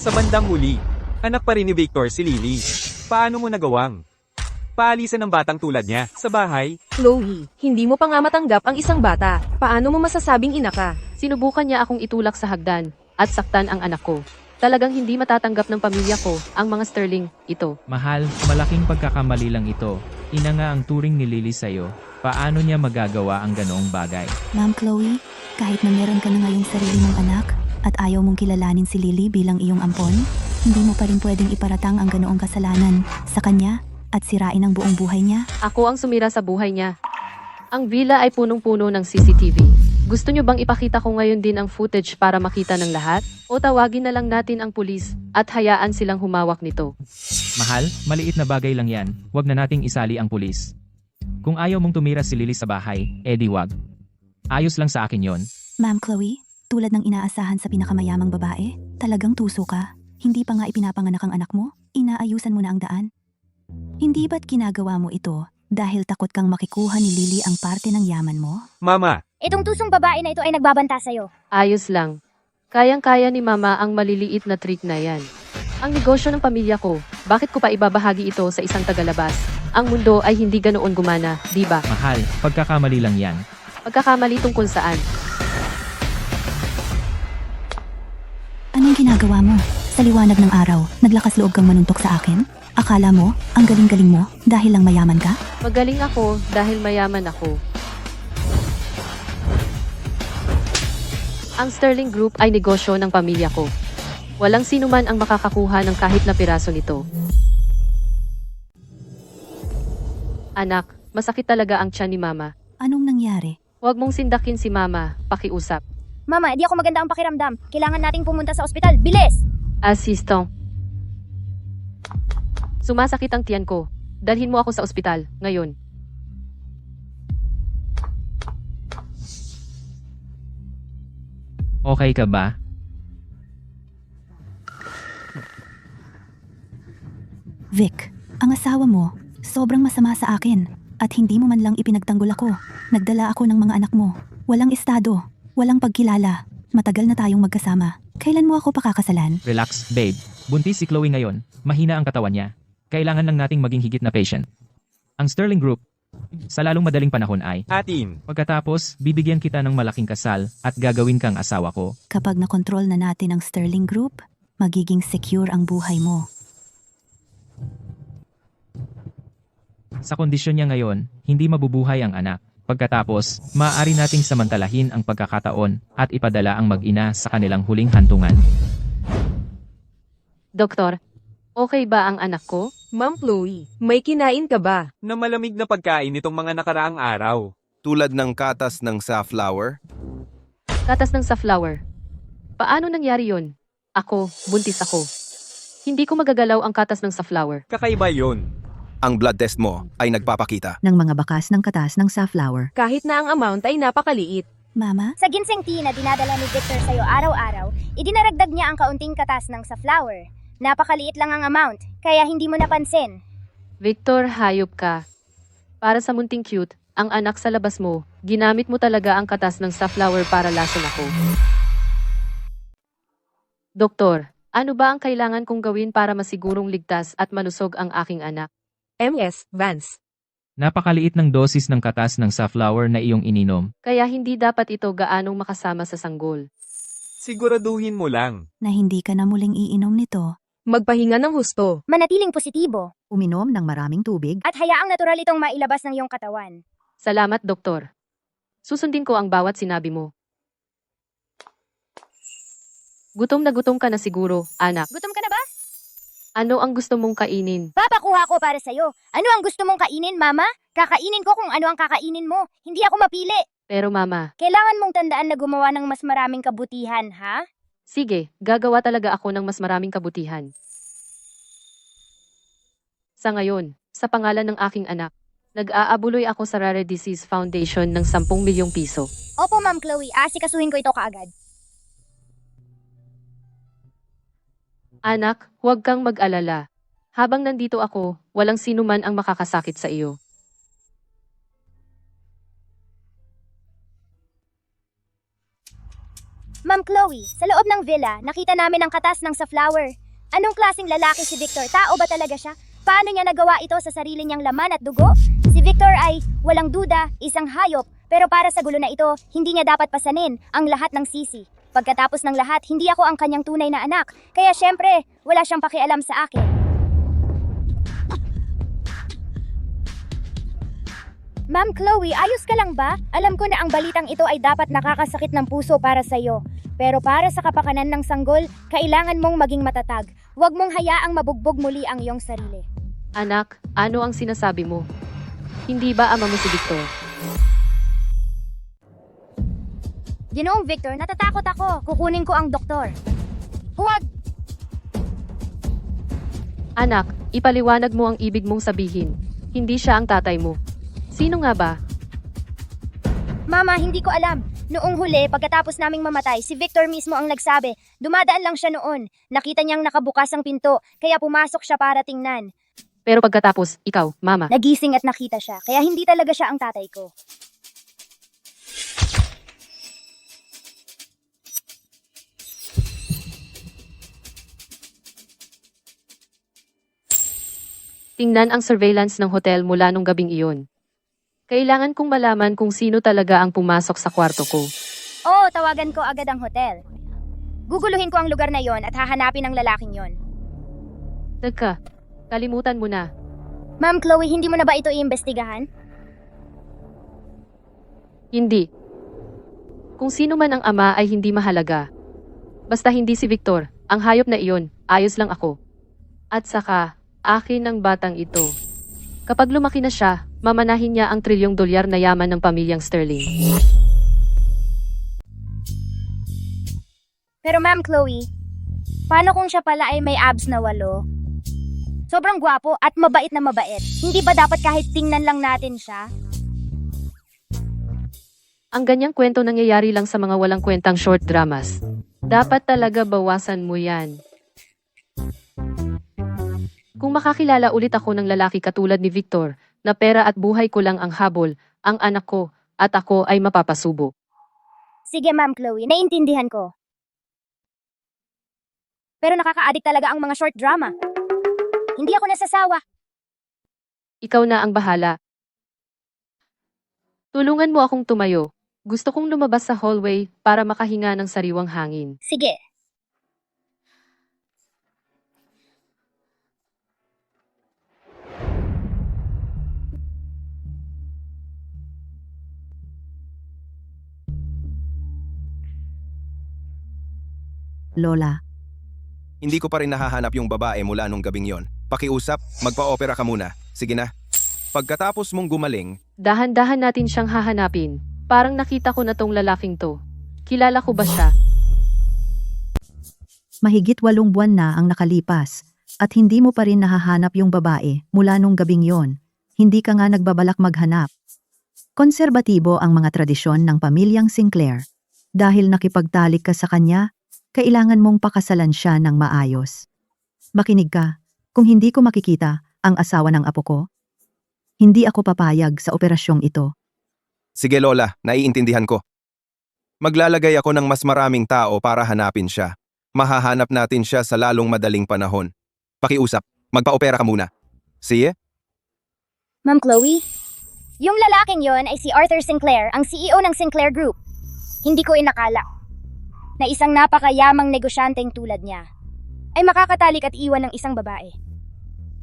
Sa bandang huli, anak pa rin ni Victor si Lily. Paano mo nagawang paalisan ng batang tulad niya sa bahay? Chloe, hindi mo pa nga matanggap ang isang bata. Paano mo masasabing ina ka? Sinubukan niya akong itulak sa hagdan at saktan ang anak ko. Talagang hindi matatanggap ng pamilya ko ang mga Sterling ito. Mahal, malaking pagkakamali lang ito. Ina nga ang turing ni Lily sa'yo. Paano niya magagawa ang ganoong bagay? Ma'am Chloe, kahit na meron ka na ngayong sarili mong anak at ayaw mong kilalanin si Lily bilang iyong ampon, hindi mo pa rin pwedeng iparatang ang ganoong kasalanan sa kanya at sirain ang buong buhay niya. Ako ang sumira sa buhay niya. Ang villa ay punong-puno ng CCTV. Gusto niyo bang ipakita ko ngayon din ang footage para makita ng lahat? O tawagin na lang natin ang pulis at hayaan silang humawak nito? Mahal, maliit na bagay lang yan. Huwag na nating isali ang pulis. Kung ayaw mong tumira si Lily sa bahay, edi wag. Ayos lang sa akin yon. Ma'am Chloe, tulad ng inaasahan sa pinakamayamang babae, talagang tuso ka. Hindi pa nga ipinapanganak ang anak mo, inaayusan mo na ang daan. Hindi ba't ginagawa mo ito dahil takot kang makikuha ni Lily ang parte ng yaman mo? Mama, Itong tusong babae na ito ay nagbabanta sa'yo. Ayos lang. Kayang-kaya ni Mama ang maliliit na trick na yan. Ang negosyo ng pamilya ko, bakit ko pa ibabahagi ito sa isang tagalabas? Ang mundo ay hindi ganoon gumana, di ba? Mahal, pagkakamali lang yan. Pagkakamali tungkol saan? Anong ginagawa mo? Sa liwanag ng araw, naglakas loob kang manuntok sa akin? Akala mo, ang galing-galing mo dahil lang mayaman ka? Magaling ako dahil mayaman ako. Ang Sterling Group ay negosyo ng pamilya ko. Walang sino man ang makakakuha ng kahit na piraso nito. Anak, masakit talaga ang tiyan ni Mama. Anong nangyari? Huwag mong sindakin si Mama, pakiusap. Mama, di ako maganda ang pakiramdam. Kailangan nating pumunta sa ospital. Bilis! Assistant. Sumasakit ang tiyan ko. Dalhin mo ako sa ospital, ngayon. Okay ka ba? Vic, ang asawa mo, sobrang masama sa akin. At hindi mo man lang ipinagtanggol ako. Nagdala ako ng mga anak mo. Walang estado, walang pagkilala. Matagal na tayong magkasama. Kailan mo ako pakakasalan? Relax, babe. Buntis si Chloe ngayon. Mahina ang katawan niya. Kailangan lang nating maging higit na patient. Ang Sterling Group, sa lalong madaling panahon ay, Atin. pagkatapos, bibigyan kita ng malaking kasal at gagawin kang asawa ko. Kapag nakontrol na natin ang Sterling Group, magiging secure ang buhay mo. Sa kondisyon niya ngayon, hindi mabubuhay ang anak. Pagkatapos, maaari nating samantalahin ang pagkakataon at ipadala ang mag-ina sa kanilang huling hantungan. Doktor, okay ba ang anak ko? Ma'am Chloe, may kinain ka ba? Na malamig na pagkain itong mga nakaraang araw. Tulad ng katas ng safflower? Katas ng safflower. Paano nangyari yon? Ako, buntis ako. Hindi ko magagalaw ang katas ng safflower. Kakaiba yon. Ang blood test mo ay nagpapakita. ng mga bakas ng katas ng safflower. Kahit na ang amount ay napakaliit. Mama, Sa ginseng tea na dinadala ni Victor sa'yo araw-araw, idinaragdag niya ang kaunting katas ng sa flour. Napakaliit lang ang amount, kaya hindi mo napansin. Victor, hayop ka. Para sa munting cute, ang anak sa labas mo, ginamit mo talaga ang katas ng safflower para lason ako. Doktor, ano ba ang kailangan kong gawin para masigurong ligtas at malusog ang aking anak? MS, Vance. Napakaliit ng dosis ng katas ng safflower na iyong ininom. Kaya hindi dapat ito gaanong makasama sa sanggol. Siguraduhin mo lang. na hindi ka na muling iinom nito. Magpahinga ng husto. Manatiling positibo, Uminom ng maraming tubig. at hayaang natural itong mailabas ng iyong katawan. Salamat, Doktor. Susundin ko ang bawat sinabi mo. Gutom ka na siguro, anak. Gutom ka na ba? Ano ang gusto mong kainin? Papakuha ko para sa'yo. Ano ang gusto mong kainin, Mama? Kakainin ko kung ano ang kakainin mo. Hindi ako mapili. Pero Mama, Kailangan mong tandaan na gumawa ng mas maraming kabutihan, ha? sige, gagawa talaga ako ng mas maraming kabutihan. Sa ngayon, sa pangalan ng aking anak, nag-aabuloy ako sa Rare Disease Foundation ng 10 milyong piso. Opo, Ma'am Chloe. Asikasuhin ko ito kaagad. Anak, huwag kang mag-alala. Habang nandito ako, walang sino man ang makakasakit sa iyo. Ma'am Chloe, sa loob ng villa, nakita namin ang katas ng safflower. Anong klaseng lalaki si Victor? Tao ba talaga siya? Paano niya nagawa ito sa sarili niyang laman at dugo? Si Victor ay, walang duda, isang hayop. Pero para sa gulo na ito, hindi niya dapat pasanin ang lahat ng sisi. Pagkatapos ng lahat, hindi ako ang kanyang tunay na anak. Kaya syempre, wala siyang pakialam sa akin. Ma'am Chloe, ayos ka lang ba? Alam ko na ang balitang ito ay dapat nakakasakit ng puso para sa'yo. Pero para sa kapakanan ng sanggol, kailangan mong maging matatag. Huwag mong hayaang mabugbog muli ang iyong sarili. Anak, ano ang sinasabi mo? Hindi ba ama mo si Victor? Ginoong Victor, natatakot ako. Kukunin ko ang doktor. Huwag! Anak, ipaliwanag mo ang ibig mong sabihin. Hindi siya ang tatay mo. Sino nga ba? Mama, hindi ko alam. Noong huli, pagkatapos naming mamatay, si Victor mismo ang nagsabi. Dumadaan lang siya noon. Nakita niyang nakabukas ang pinto, kaya pumasok siya para tingnan. Pero pagkatapos, ikaw, Mama. Nagising at nakita siya, kaya hindi talaga siya ang tatay ko. Tingnan ang surveillance ng hotel mula nung gabing iyon. Kailangan kong malaman kung sino talaga ang pumasok sa kwarto ko. Oo, tawagan ko agad ang hotel. Guguluhin ko ang lugar na yon at hahanapin ang lalaking yon. Teka, Kalimutan mo na. Ma'am Chloe, hindi mo na ba ito iimbestigahan? Hindi. Kung sino man ang ama ay hindi mahalaga. Basta hindi si Victor, ang hayop na iyon, ayos lang ako. At saka, akin ang batang ito. Kapag lumaki na siya, mamanahin niya ang $1 trilyon na yaman ng pamilyang Sterling. Pero Ma'am Chloe, paano kung siya pala ay may abs na 8? Sobrang gwapo at mabait na mabait. Hindi ba dapat kahit tingnan lang natin siya? Ang ganyang kwento nangyayari lang sa mga walang kwentang short dramas. Dapat talaga bawasan mo yan. Kung makakilala ulit ako ng lalaki katulad ni Victor, na pera at buhay ko lang ang habol, ang anak ko, at ako ay mapapasubo. Sige Ma'am Chloe, naiintindihan ko. Pero nakaka-addict talaga ang mga short drama. Hindi ako nasasawa. Ikaw na ang bahala. Tulungan mo akong tumayo. Gusto kong lumabas sa hallway para makahinga ng sariwang hangin. Sige. Lola, Hindi ko pa rin nahahanap yung babae mula nung gabing yon. Pakiusap, magpa-opera ka muna. Sige na. Pagkatapos mong gumaling, Dahan-dahan natin siyang hahanapin. Parang nakita ko na tong lalaking to. Kilala ko ba siya? mahigit 8 buwan na ang nakalipas at hindi mo pa rin nahahanap yung babae mula nung gabing yon. Hindi ka nga nagbabalak maghanap. Konserbatibo ang mga tradisyon ng pamilyang Sinclair. Dahil nakipagtalik ka sa kanya, kailangan mong pakasalan siya ng maayos. Makinig ka, kung hindi ko makikita ang asawa ng apo ko, hindi ako papayag sa operasyong ito. sige Lola, naiintindihan ko. Maglalagay ako ng mas maraming tao para hanapin siya. Mahahanap natin siya sa lalong madaling panahon. Pakiusap, magpa-opera ka muna. Sige? Ma'am Chloe, yung lalaking yon ay si Arthur Sinclair, ang CEO ng Sinclair Group. Hindi ko inakala na isang napakayamang negosyanteng tulad niya ay makakatalik at iwan ng isang babae.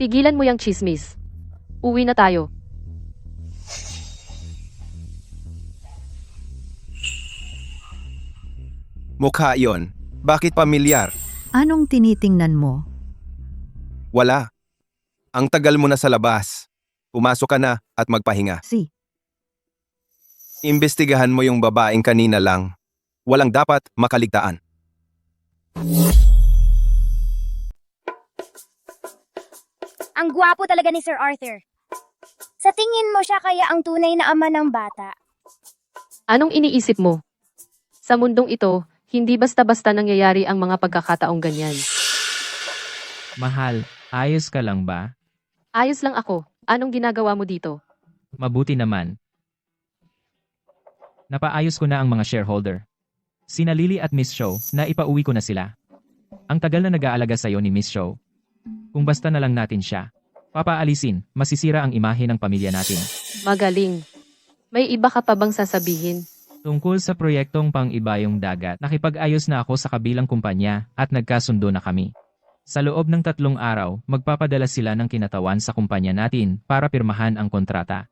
Tigilan mo yung chismis. Uwi na tayo. Mukha yon. Bakit pamilyar? Anong tinitingnan mo? Wala. Ang tagal mo na sa labas. Pumasok ka na at magpahinga. Si, Imbestigahan mo yung babaeng kanina lang. Walang dapat makaligtaan. Ang gwapo talaga ni Sir Arthur. Sa tingin mo siya kaya ang tunay na ama ng bata? Anong iniisip mo? Sa mundong ito, hindi basta-basta nangyayari ang mga pagkakataong ganyan. Mahal, ayos ka lang ba? Ayos lang ako. Anong ginagawa mo dito? Mabuti naman. Napaayos ko na ang mga shareholder. Sina Lily at Miss Show, na ipauwi ko na sila. Ang tagal na nag-aalaga sa'yo ni Miss Show. Kung basta na lang natin siya, papaalisin, masisira ang imahe ng pamilya natin. Magaling. May iba ka pa bang sasabihin? Tungkol sa proyektong pang-ibayong dagat, nakipag-ayos na ako sa kabilang kumpanya at nagkasundo na kami. Sa loob ng 3 araw, magpapadala sila ng kinatawan sa kumpanya natin para pirmahan ang kontrata.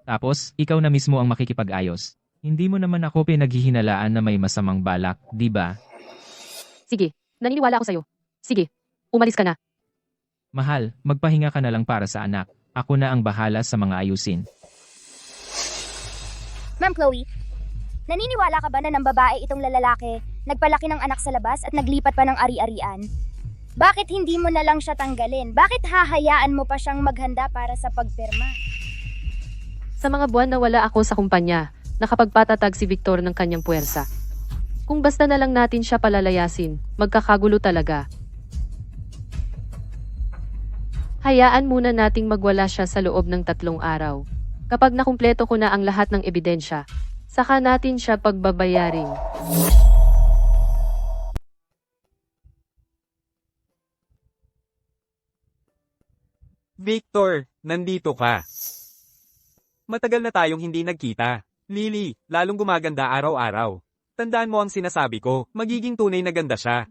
Tapos, ikaw na mismo ang makikipag-ayos. Hindi mo naman ako pinaghihinalaan na may masamang balak, di ba? Sige, naniniwala ako sa'yo. Sige, umalis ka na. Mahal, magpahinga ka na lang para sa anak. Ako na ang bahala sa mga ayusin. Ma'am Chloe, naniniwala ka ba na ng babae itong lalaki, nagpalaki ng anak sa labas at naglipat pa ng ari-arian? Bakit hindi mo na lang siya tanggalin? Bakit hahayaan mo pa siyang maghanda para sa pagpirma? Sa mga buwan na wala ako sa kumpanya, nakapagpatatag si Victor ng kanyang puwersa. Kung basta na lang natin siya palalayasin, magkakagulo talaga. Hayaan muna nating magwala siya sa loob ng 3 araw. Kapag nakumpleto ko na ang lahat ng ebidensya, saka natin siya pagbabayarin. Victor, nandito ka. Matagal na tayong hindi nagkita. Lily, lalong gumaganda araw-araw. Tandaan mo ang sinasabi ko, magiging tunay na ganda siya.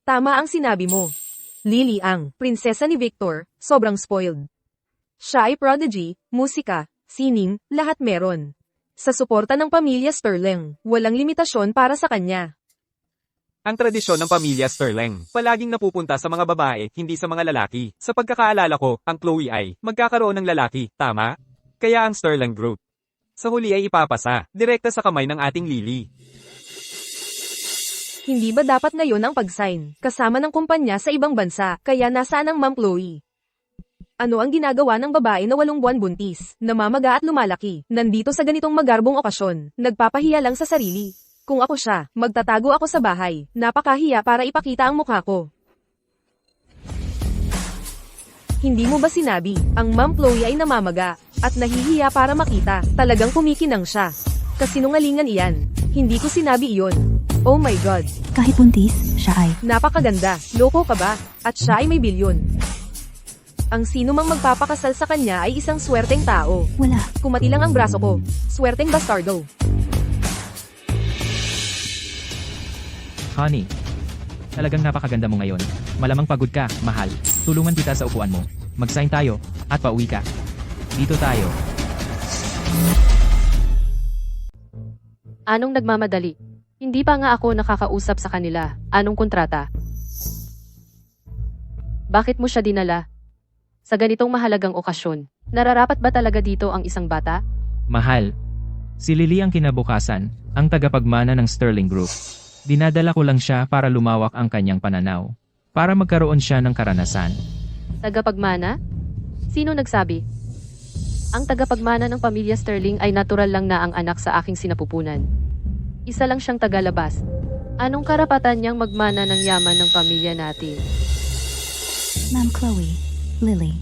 Tama ang sinabi mo. Lily ang prinsesa ni Victor, sobrang spoiled. Siya ay prodigy, musika, sining, lahat meron. Sa suporta ng pamilya Sterling, walang limitasyon para sa kanya. Ang tradisyon ng pamilya Sterling, palaging napupunta sa mga babae, hindi sa mga lalaki. Sa pagkakaalala ko, ang Chloe ay magkakaroon ng lalaki, tama? Kaya ang Sterling Group, sa huli ay ipapasa, direkta sa kamay ng ating Lily. Hindi ba dapat ngayon ang pag-sign, kasama ng kumpanya sa ibang bansa, kaya nasaan ang Ma'am Chloe? Ano ang ginagawa ng babae na 8 buwan buntis, namamaga at lumalaki, nandito sa ganitong magarbong okasyon, nagpapahiya lang sa sarili? Kung ako siya, magtatago ako sa bahay, napakahiya para ipakita ang mukha ko. Hindi mo ba sinabi, ang Ma'am Chloe ay namamaga, at nahihiya para makita, talagang kumikinang siya. Kasinungalingan iyan, hindi ko sinabi iyon. Oh my God, Kahit buntis, siya ay napakaganda, loko ka ba? At siya ay may bilyon. Ang sino mang magpapakasal sa kanya ay isang swerteng tao. wala. Kumati lang ang braso ko, swerteng bastardo. Honey, talagang napakaganda mo ngayon. Malamang pagod ka, mahal. Tulungan kita sa upuan mo. Mag-sign tayo, at pauwi ka. Dito tayo. Anong nagmamadali? Hindi pa nga ako nakakausap sa kanila. Anong kontrata? Bakit mo siya dinala? Sa ganitong mahalagang okasyon, nararapat ba talaga dito ang isang bata? Mahal. Si Lily ang kinabukasan, ang tagapagmana ng Sterling Group. Dinadala ko lang siya para lumawak ang kanyang pananaw. Para magkaroon siya ng karanasan. Tagapagmana? Sino nagsabi? Ang tagapagmana ng pamilya Sterling ay natural lang na ang anak sa aking sinapupunan. Isa lang siyang tagalabas. Anong karapatan niyang magmana ng yaman ng pamilya natin? Ma'am Chloe, Lily,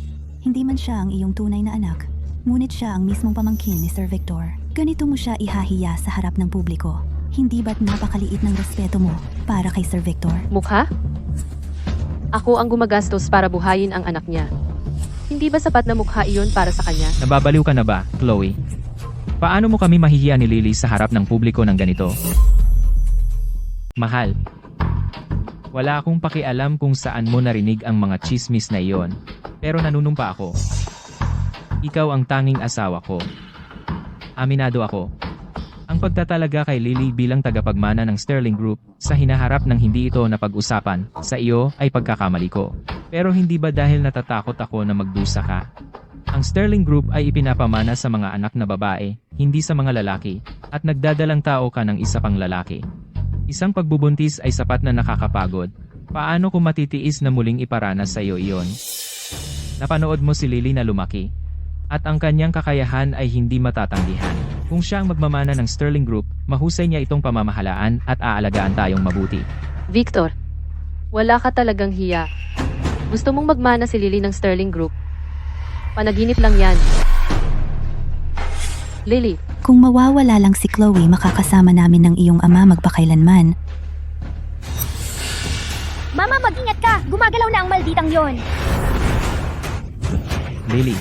hindi man siya ang iyong tunay na anak. Ngunit siya ang mismong pamangkin ni Sir Victor. Ganito mo siya ihahiya sa harap ng publiko. Hindi ba't napakaliit ng respeto mo para kay Sir Victor? Mukha? Ako ang gumagastos para buhayin ang anak niya. Hindi ba sapat na mukha iyon para sa kanya? Nababaliw ka na ba, Chloe? Paano mo kami mahihiya ni Lily sa harap ng publiko ng ganito? Mahal. Wala akong pakialam kung saan mo narinig ang mga chismis na iyon. Pero nanunumpa ako. Ikaw ang tanging asawa ko. Aminado ako. Ang pagtatalaga kay Lily bilang tagapagmana ng Sterling Group sa hinaharap ng hindi ito napag-usapan sa iyo ay pagkakamali ko. Pero hindi ba dahil natatakot ako na magdusa ka? Ang Sterling Group ay ipinapamana sa mga anak na babae, hindi sa mga lalaki, at nagdadalang tao ka ng isa pang lalaki. Isang pagbubuntis ay sapat na nakakapagod. Paano kung matitiis na muling iparanas sa iyo iyon? Napanood mo si Lily na lumaki, at ang kanyang kakayahan ay hindi matatanggihan. Kung siya ang magmamana ng Sterling Group, mahusay niya itong pamamahalaan at aalagaan tayong mabuti. Victor, wala ka talagang hiya. Gusto mong magmana si Lily ng Sterling Group? Panaginip lang yan. Lily, Kung mawawala lang si Chloe, makakasama namin ng iyong ama magpakailanman. Mama, mag-ingat ka! Gumagalaw na ang malditang yon. Lily,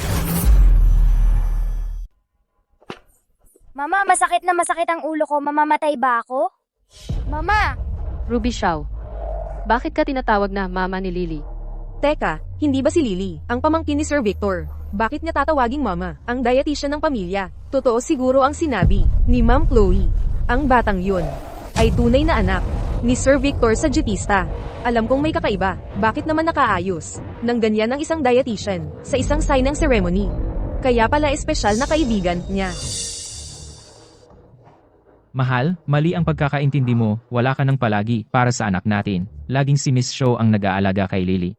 Mama, masakit na masakit ang ulo ko. Mamamatay ba ako? Mama! Ruby Shaw. Bakit ka tinatawag na mama ni Lily? Teka, hindi ba si Lily, ang pamangkin ni Sir Victor? Bakit niya tatawaging mama, ang dietitian ng pamilya? Totoo siguro ang sinabi ni Ma'am Chloe. Ang batang yun ay tunay na anak ni Sir Victor sa dietista. Alam kong may kakaiba, bakit naman nakaayos nang ganyan ang isang dietitian sa isang signing ceremony? Kaya pala espesyal na kaibigan niya. mahal, mali ang pagkakaintindi mo, wala ka ng palagi para sa anak natin. Laging si Miss Shaw ang nag-aalaga kay Lily.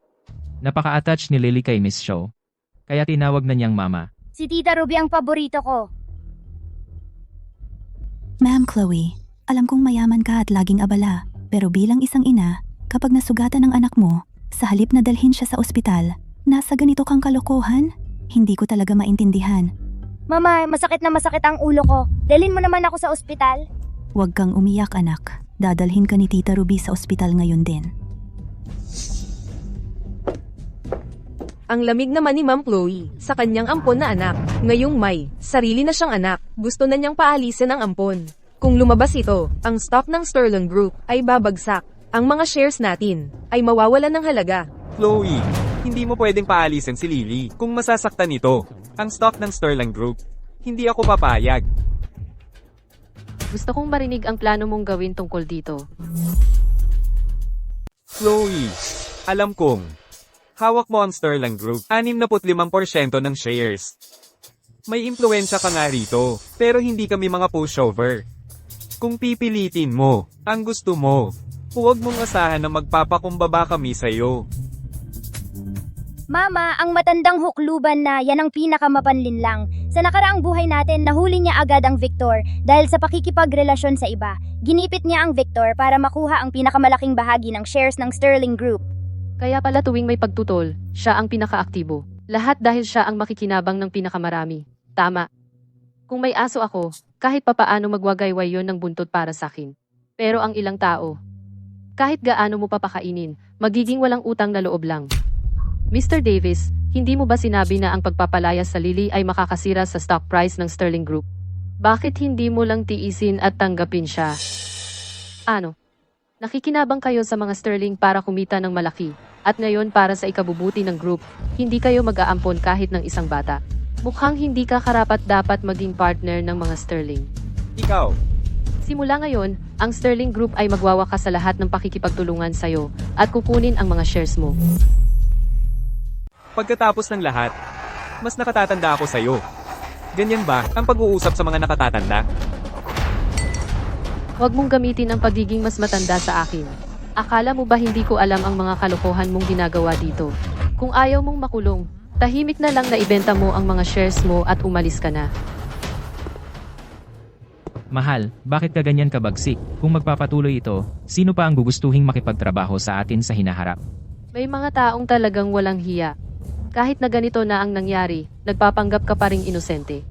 Napaka-attach ni Lily kay Miss Shaw. Kaya tinawag na niyang mama. Si Tita Ruby ang paborito ko. Ma'am Chloe, alam kong mayaman ka at laging abala. Pero bilang isang ina, kapag nasugatan ng anak mo, sa halip na dalhin siya sa ospital, nasa ganito kang kalokohan? Hindi ko talaga maintindihan. Mama, masakit na masakit ang ulo ko. Dalhin mo naman ako sa ospital. Huwag kang umiyak, anak. Dadalhin ka ni Tita Ruby sa ospital ngayon din. Ang lamig naman ni Ma'am Chloe sa kanyang ampon na anak. Ngayong May, sarili na siyang anak. Gusto na niyang paalisin ang ampon. Kung lumabas ito, ang stock ng Sterling Group ay babagsak. Ang mga shares natin ay mawawalan ng halaga. Chloe, hindi mo pwedeng paalisin si Lily kung masasaktan ito. Ang stock ng Sterling Group. Hindi ako papayag. Gusto kong marinig ang plano mong gawin tungkol dito. Chloe, alam kong hawak mo ang Sterling Group. 65% ng shares. May impluensya ka nga rito, pero hindi kami mga pushover. Kung pipilitin mo ang gusto mo, huwag mong asahan na magpapakumbaba kami sa'yo. Mama, ang matandang hukluban na yan ang pinakamapanlinlang. Sa nakaraang buhay natin, nahuli niya agad ang Victor dahil sa pakikipagrelasyon sa iba. Ginipit niya ang Victor para makuha ang pinakamalaking bahagi ng shares ng Sterling Group. Kaya pala tuwing may pagtutol, siya ang pinakaaktibo. Lahat dahil siya ang makikinabang ng pinakamarami. Tama. Kung may aso ako, kahit papaano magwagayway yon ng buntot para sa akin. Pero ang ilang tao, kahit gaano mo papakainin, magiging walang utang na loob lang. Mr. Davis, hindi mo ba sinabi na ang pagpapalayas sa Lily ay makakasira sa stock price ng Sterling Group? Bakit hindi mo lang tiisin at tanggapin siya? Ano? Nakikinabang kayo sa mga Sterling para kumita ng malaki, at ngayon para sa ikabubuti ng group, hindi kayo mag-aampon kahit ng isang bata. Mukhang hindi ka karapat-dapat maging partner ng mga Sterling. Ikaw, Simula ngayon, ang Sterling Group ay magwawakas sa lahat ng pakikipagtulungan sa'yo at kukunin ang mga shares mo. pagkatapos ng lahat, mas nakatatanda ako sa'yo. Ganyan ba ang pag-uusap sa mga nakatatanda? Huwag mong gamitin ang pagiging mas matanda sa akin. Akala mo ba hindi ko alam ang mga kalokohan mong ginagawa dito? Kung ayaw mong makulong, tahimik na lang na ibenta mo ang mga shares mo at umalis ka na. Mahal, bakit ka ganyan kabagsik? Kung magpapatuloy ito, sino pa ang gugustuhing makipagtrabaho sa atin sa hinaharap? May mga taong talagang walang hiya. Kahit na ganito na ang nangyari, nagpapanggap ka pa ring inosente.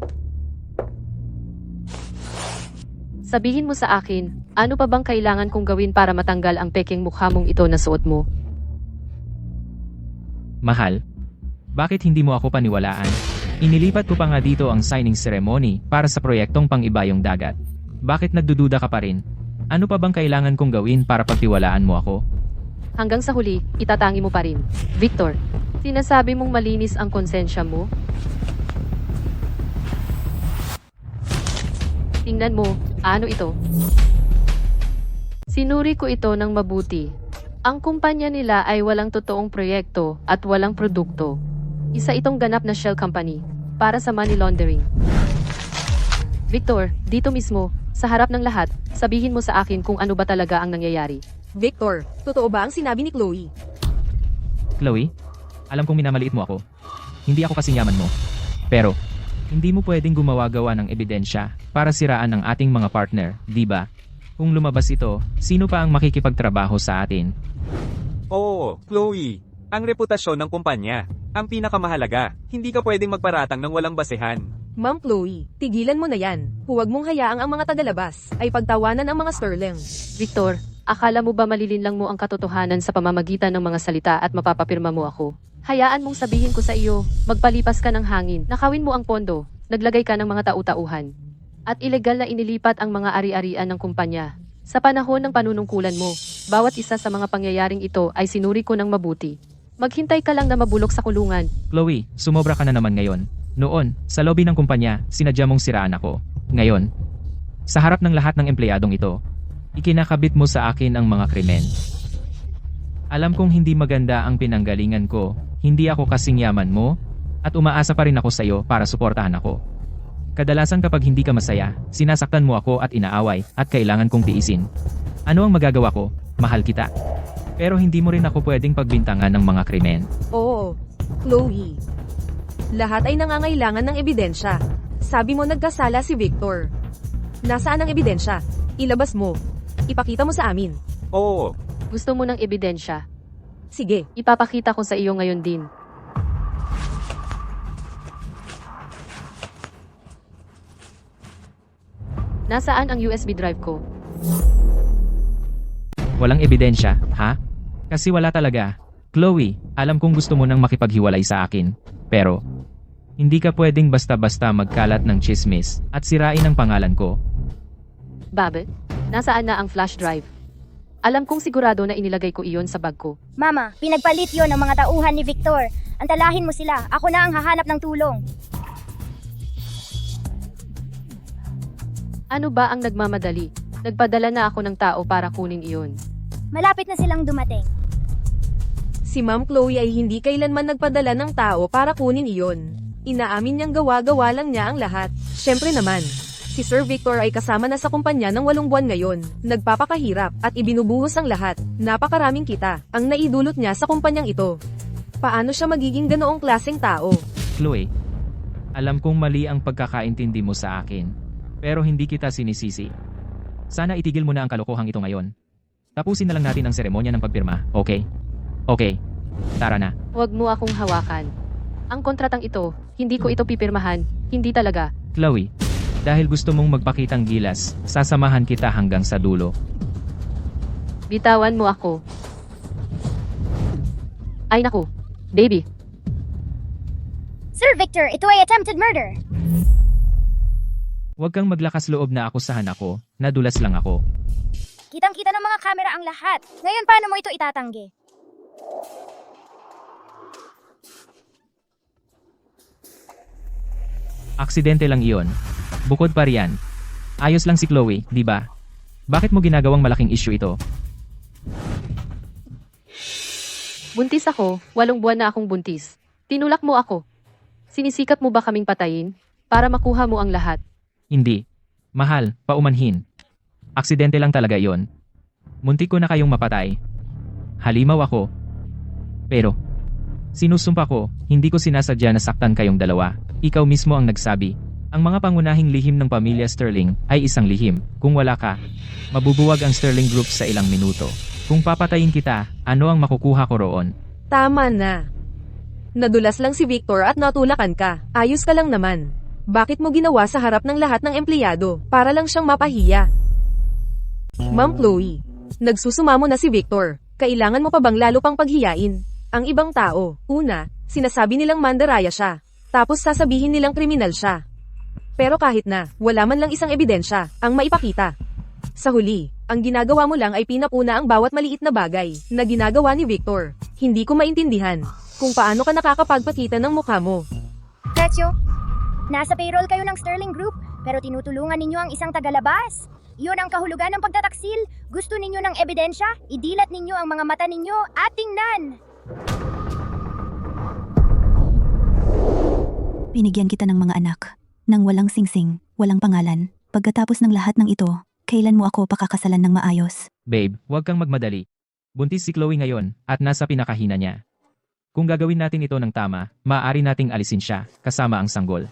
Sabihin mo sa akin, ano pa bang kailangan kong gawin para matanggal ang pekeng mukha mong ito na suot mo? Mahal, bakit hindi mo ako paniwalaan? Inilipat ko pa nga dito ang signing ceremony para sa proyektong Pang-Ibayong Dagat. Bakit nagdududa ka pa rin? Ano pa bang kailangan kong gawin para pagtiwalaan mo ako? Hanggang sa huli, itatangi mo pa rin. Victor, sinasabi mong malinis ang konsensya mo? Tingnan mo, ano ito? Sinuri ko ito ng mabuti. Ang kumpanya nila ay walang totoong proyekto at walang produkto. Isa itong ganap na shell company para sa money laundering. Victor, dito mismo, sa harap ng lahat, sabihin mo sa akin kung ano ba talaga ang nangyayari. Victor, totoo ba ang sinabi ni Chloe? Chloe, alam kong minamaliit mo ako. Hindi ako kasing yaman mo. Pero, hindi mo pwedeng gumawa-gawa ng ebidensya para siraan ang ating mga partner, di ba? Kung lumabas ito, sino pa ang makikipagtrabaho sa atin? Oo, Chloe. Ang reputasyon ng kumpanya, ang pinakamahalaga. Hindi ka pwedeng magparatang ng walang basehan. Ma'am Chloe, tigilan mo na yan. Huwag mong hayaang ang mga tagalabas ay pagtawanan ang mga Sterling. Victor, akala mo ba malilinlang mo ang katotohanan sa pamamagitan ng mga salita at mapapapirma mo ako? Hayaan mong sabihin ko sa iyo, magpalipas ka ng hangin, nakawin mo ang pondo, naglagay ka ng mga tau-tauhan, at ilegal na inilipat ang mga ari-arian ng kumpanya. Sa panahon ng panunungkulan mo, bawat isa sa mga pangyayaring ito ay sinuri ko ng mabuti. Maghintay ka lang na mabulok sa kulungan. Chloe, sumobra ka na naman ngayon. Noon, sa lobby ng kumpanya, sinadya mong siraan ako. Ngayon, sa harap ng lahat ng empleyadong ito, ikinakabit mo sa akin ang mga krimen. Alam kong hindi maganda ang pinanggalingan ko, hindi ako kasing yaman mo, at umaasa pa rin ako sa iyo para suportahan ako. Kadalasan kapag hindi ka masaya, sinasaktan mo ako at inaaway, at kailangan kong tiisin. Ano ang magagawa ko? Mahal kita. Pero hindi mo rin ako pwedeng pagbintangan ng mga krimen. Oo, Chloe. Lahat ay nangangailangan ng ebidensya. Sabi mo nagkasala si Victor. Nasaan ang ebidensya? Ilabas mo. Ipakita mo sa amin. Oo, Gusto mo ng ebidensya? Sige. Ipapakita ko sa iyo ngayon din. Nasaan ang USB drive ko? Walang ebidensya, ha? Kasi wala talaga. Chloe, alam kong gusto mo nang makipaghiwalay sa akin. Pero, hindi ka pwedeng basta-basta magkalat ng chismis at sirain ang pangalan ko. Babet, nasaan na ang flash drive? Alam kong sigurado na inilagay ko iyon sa bag ko. Mama, pinagpalit yon ng mga tauhan ni Victor. Antalahin mo sila. Ako na ang hahanap ng tulong. Ano ba ang nagmamadali? Nagpadala na ako ng tao para kunin iyon. Malapit na silang dumating. Si Ma'am Chloe ay hindi kailanman nagpadala ng tao para kunin iyon. Inaamin niyang gawa-gawa lang niya ang lahat. Siyempre naman, si Sir Victor ay kasama na sa kumpanya ng 8 buwan ngayon. Nagpapakahirap at ibinubuhos ang lahat. Napakaraming kita ang naidulot niya sa kumpanyang ito. Paano siya magiging ganoong klaseng tao? Chloe, alam kong mali ang pagkakaintindi mo sa akin. Pero hindi kita sinisisi. Sana itigil mo na ang kalokohang ito ngayon. Tapusin na lang natin ang seremonya ng pagpirma, okay? Okay. Tara na. Huwag mo akong hawakan. Ang kontratang ito, hindi ko ito pipirmahan. Hindi talaga. Chloe, dahil gusto mong magpakitang gilas, sasamahan kita hanggang sa dulo. Bitawan mo ako. Ay naku. Baby. Sir Victor, ito ay attempted murder. Huwag kang maglakas loob na akusahan ako, nadulas lang ako. Kitang-kita ng mga kamera ang lahat. Ngayon, paano mo ito itatanggi? Aksidente lang iyon. Bukod pa riyan. Ayos lang si Chloe, di ba? Bakit mo ginagawang malaking issue ito? Buntis ako. 8 buwan na akong buntis. Tinulak mo ako. Sinisikap mo ba kaming patayin? Para makuha mo ang lahat. Hindi. Mahal, paumanhin. Aksidente lang talaga iyon. Muntik ko na kayong mapatay. Halimaw ako. Pero, sinusumpa ko, hindi ko sinasadya na saktan kayong dalawa. Ikaw mismo ang nagsabi. Ang mga pangunahing lihim ng pamilya Sterling ay isang lihim. Kung wala ka, mabubuwag ang Sterling Group sa ilang minuto. Kung papatayin kita, ano ang makukuha ko roon? Tama na. Nadulas lang si Victor at natulakan ka. Ayos ka lang naman. Bakit mo ginawa sa harap ng lahat ng empleyado para lang siyang mapahiya? Ma'am Chloe, nagsusumamo na si Victor. Kailangan mo pa bang lalo pang paghiyain? Ang ibang tao, una, sinasabi nilang mandaraya siya. Tapos sasabihin nilang kriminal siya. Pero kahit na, wala man lang isang ebidensya ang maipakita. Sa huli, ang ginagawa mo lang ay pinapuna ang bawat maliit na bagay na ginagawa ni Victor. Hindi ko maintindihan kung paano ka nakakapagpakita ng mukha mo. Tetyo, nasa payroll kayo ng Sterling Group, pero tinutulungan ninyo ang isang tagalabas. Iyon ang kahulugan ng pagtataksil. Gusto ninyo ng ebidensya? Idilat ninyo ang mga mata ninyo at tingnan. Binigyan kita ng mga anak. Nang walang singsing, walang pangalan. Pagkatapos ng lahat ng ito, kailan mo ako pakakasalan ng maayos? Babe, huwag kang magmadali. Buntis si Chloe ngayon at nasa pinakahina niya. Kung gagawin natin ito ng tama, maaari nating alisin siya kasama ang sanggol.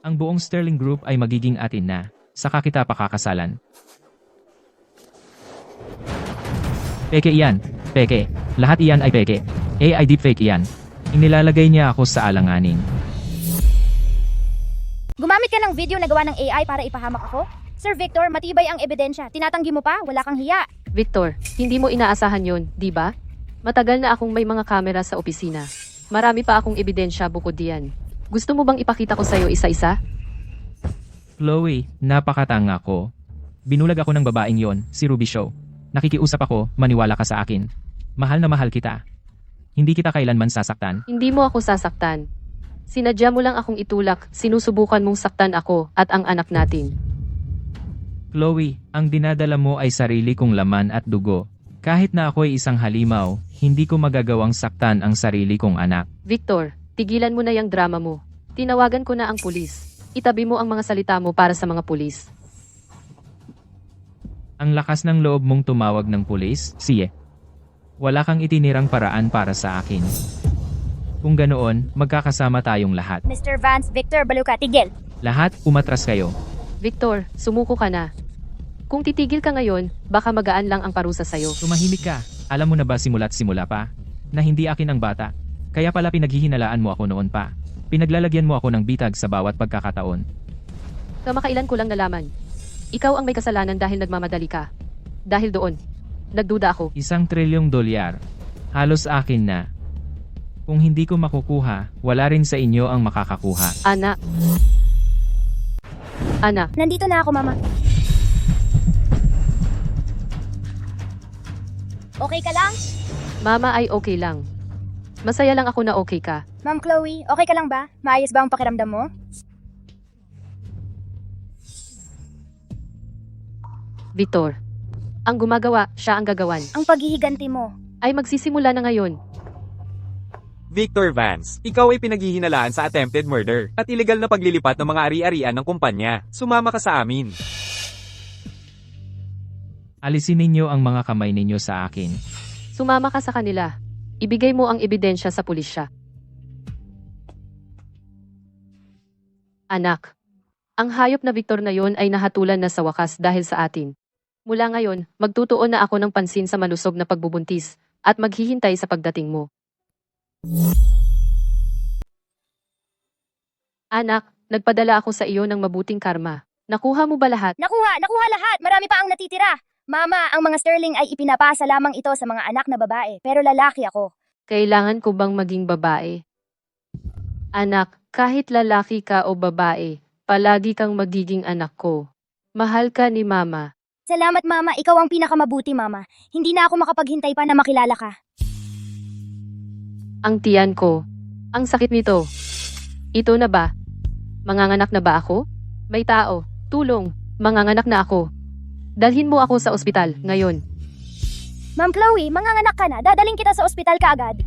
Ang buong Sterling Group ay magiging atin na, saka kita pakakasalan. Peke iyan, peke. Lahat iyan ay peke. AI deepfake iyan. Inilalagay niya ako sa alanganin. Gumamit ka ng video na gawa ng AI para ipahamak ako? Sir Victor, matibay ang ebidensya. Tinatanggi mo pa? Wala kang hiya. Victor, hindi mo inaasahan yon, di ba? Matagal na akong may mga kamera sa opisina. Marami pa akong ebidensya bukod diyan. Gusto mo bang ipakita ko sa'yo isa-isa? Chloe, napakatanga ko. Binulag ako ng babaeng yon, si Ruby Show. Nakikiusap ako, maniwala ka sa akin. Mahal na mahal kita. Hindi kita kailanman sasaktan. Hindi mo ako sasaktan. Sinadya mo lang akong itulak, sinusubukan mong saktan ako at ang anak natin. Chloe, ang dinadala mo ay sarili kong laman at dugo. Kahit na ako ay isang halimaw, hindi ko magagawang saktan ang sarili kong anak. Victor, tigilan mo na yung drama mo. Tinawagan ko na ang pulis. Itabi mo ang mga salita mo para sa mga pulis. Ang lakas ng loob mong tumawag ng pulis, siye. Wala kang itinirang paraan para sa akin. Kung ganoon, magkakasama tayong lahat. Mr. Vance, Victor, Baluka, tigil. Lahat, umatras kayo. Victor, sumuko ka na. Kung titigil ka ngayon, baka magaan lang ang parusa sa'yo. Tumahimik ka. Alam mo na ba simula't simula pa? Na hindi akin ang bata. Kaya pala pinaghihinalaan mo ako noon pa. Pinaglalagyan mo ako ng bitag sa bawat pagkakataon. Kamakailan ko lang nalaman. Ikaw ang may kasalanan dahil nagmamadali ka. Dahil doon, nagduda ako. $1 trilyong. Halos akin na. Kung hindi ko makukuha, wala rin sa inyo ang makakakuha. Ana. Ana, Nandito na ako, Mama. okay ka lang? Mama ay okay lang. Masaya lang ako na okay ka. Ma'am Chloe, okay ka lang ba? Maayos ba ang pakiramdam mo? Victor. Ang gumagawa, siya ang gagawan. Ang paghihiganti mo. Ay magsisimula na ngayon. Victor Vance, ikaw ay pinaghihinalaan sa attempted murder at illegal na paglilipat ng mga ari-arian ng kumpanya. Sumama ka sa amin. Alisin ninyo ang mga kamay ninyo sa akin. Sumama ka sa kanila. Ibigay mo ang ebidensya sa pulisya. Anak. Ang hayop na Victor na yon ay nahatulan na sa wakas dahil sa atin. Mula ngayon, magtutuon na ako ng pansin sa malusog na pagbubuntis at maghihintay sa pagdating mo. Anak, nagpadala ako sa iyo ng mabuting karma. Nakuha mo ba lahat? Nakuha lahat. Marami pa ang natitira. Mama, ang mga Sterling ay ipinapasa lamang ito sa mga anak na babae, pero lalaki ako. Kailangan ko bang maging babae? Anak, kahit lalaki ka o babae, palagi kang magiging anak ko. Mahal ka ni Mama. Salamat Mama, ikaw ang pinakamabuti Mama. Hindi na ako makapaghintay pa na makilala ka. Ang tiyan ko. Ang sakit nito. Ito na ba? Manganganak na ba ako? May tao. Tulong. Manganganak na ako. Dalhin mo ako sa ospital, ngayon. Ma'am Chloe, manganganak ka na. Dadaling kita sa ospital kaagad.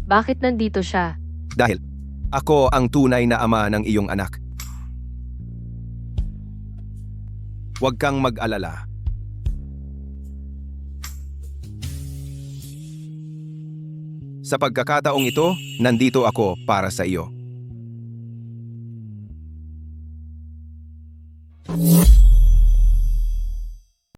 Bakit nandito siya? Dahil ako ang tunay na ama ng iyong anak. Huwag kang mag-alala. Sa pagkakataong ito, nandito ako para sa iyo.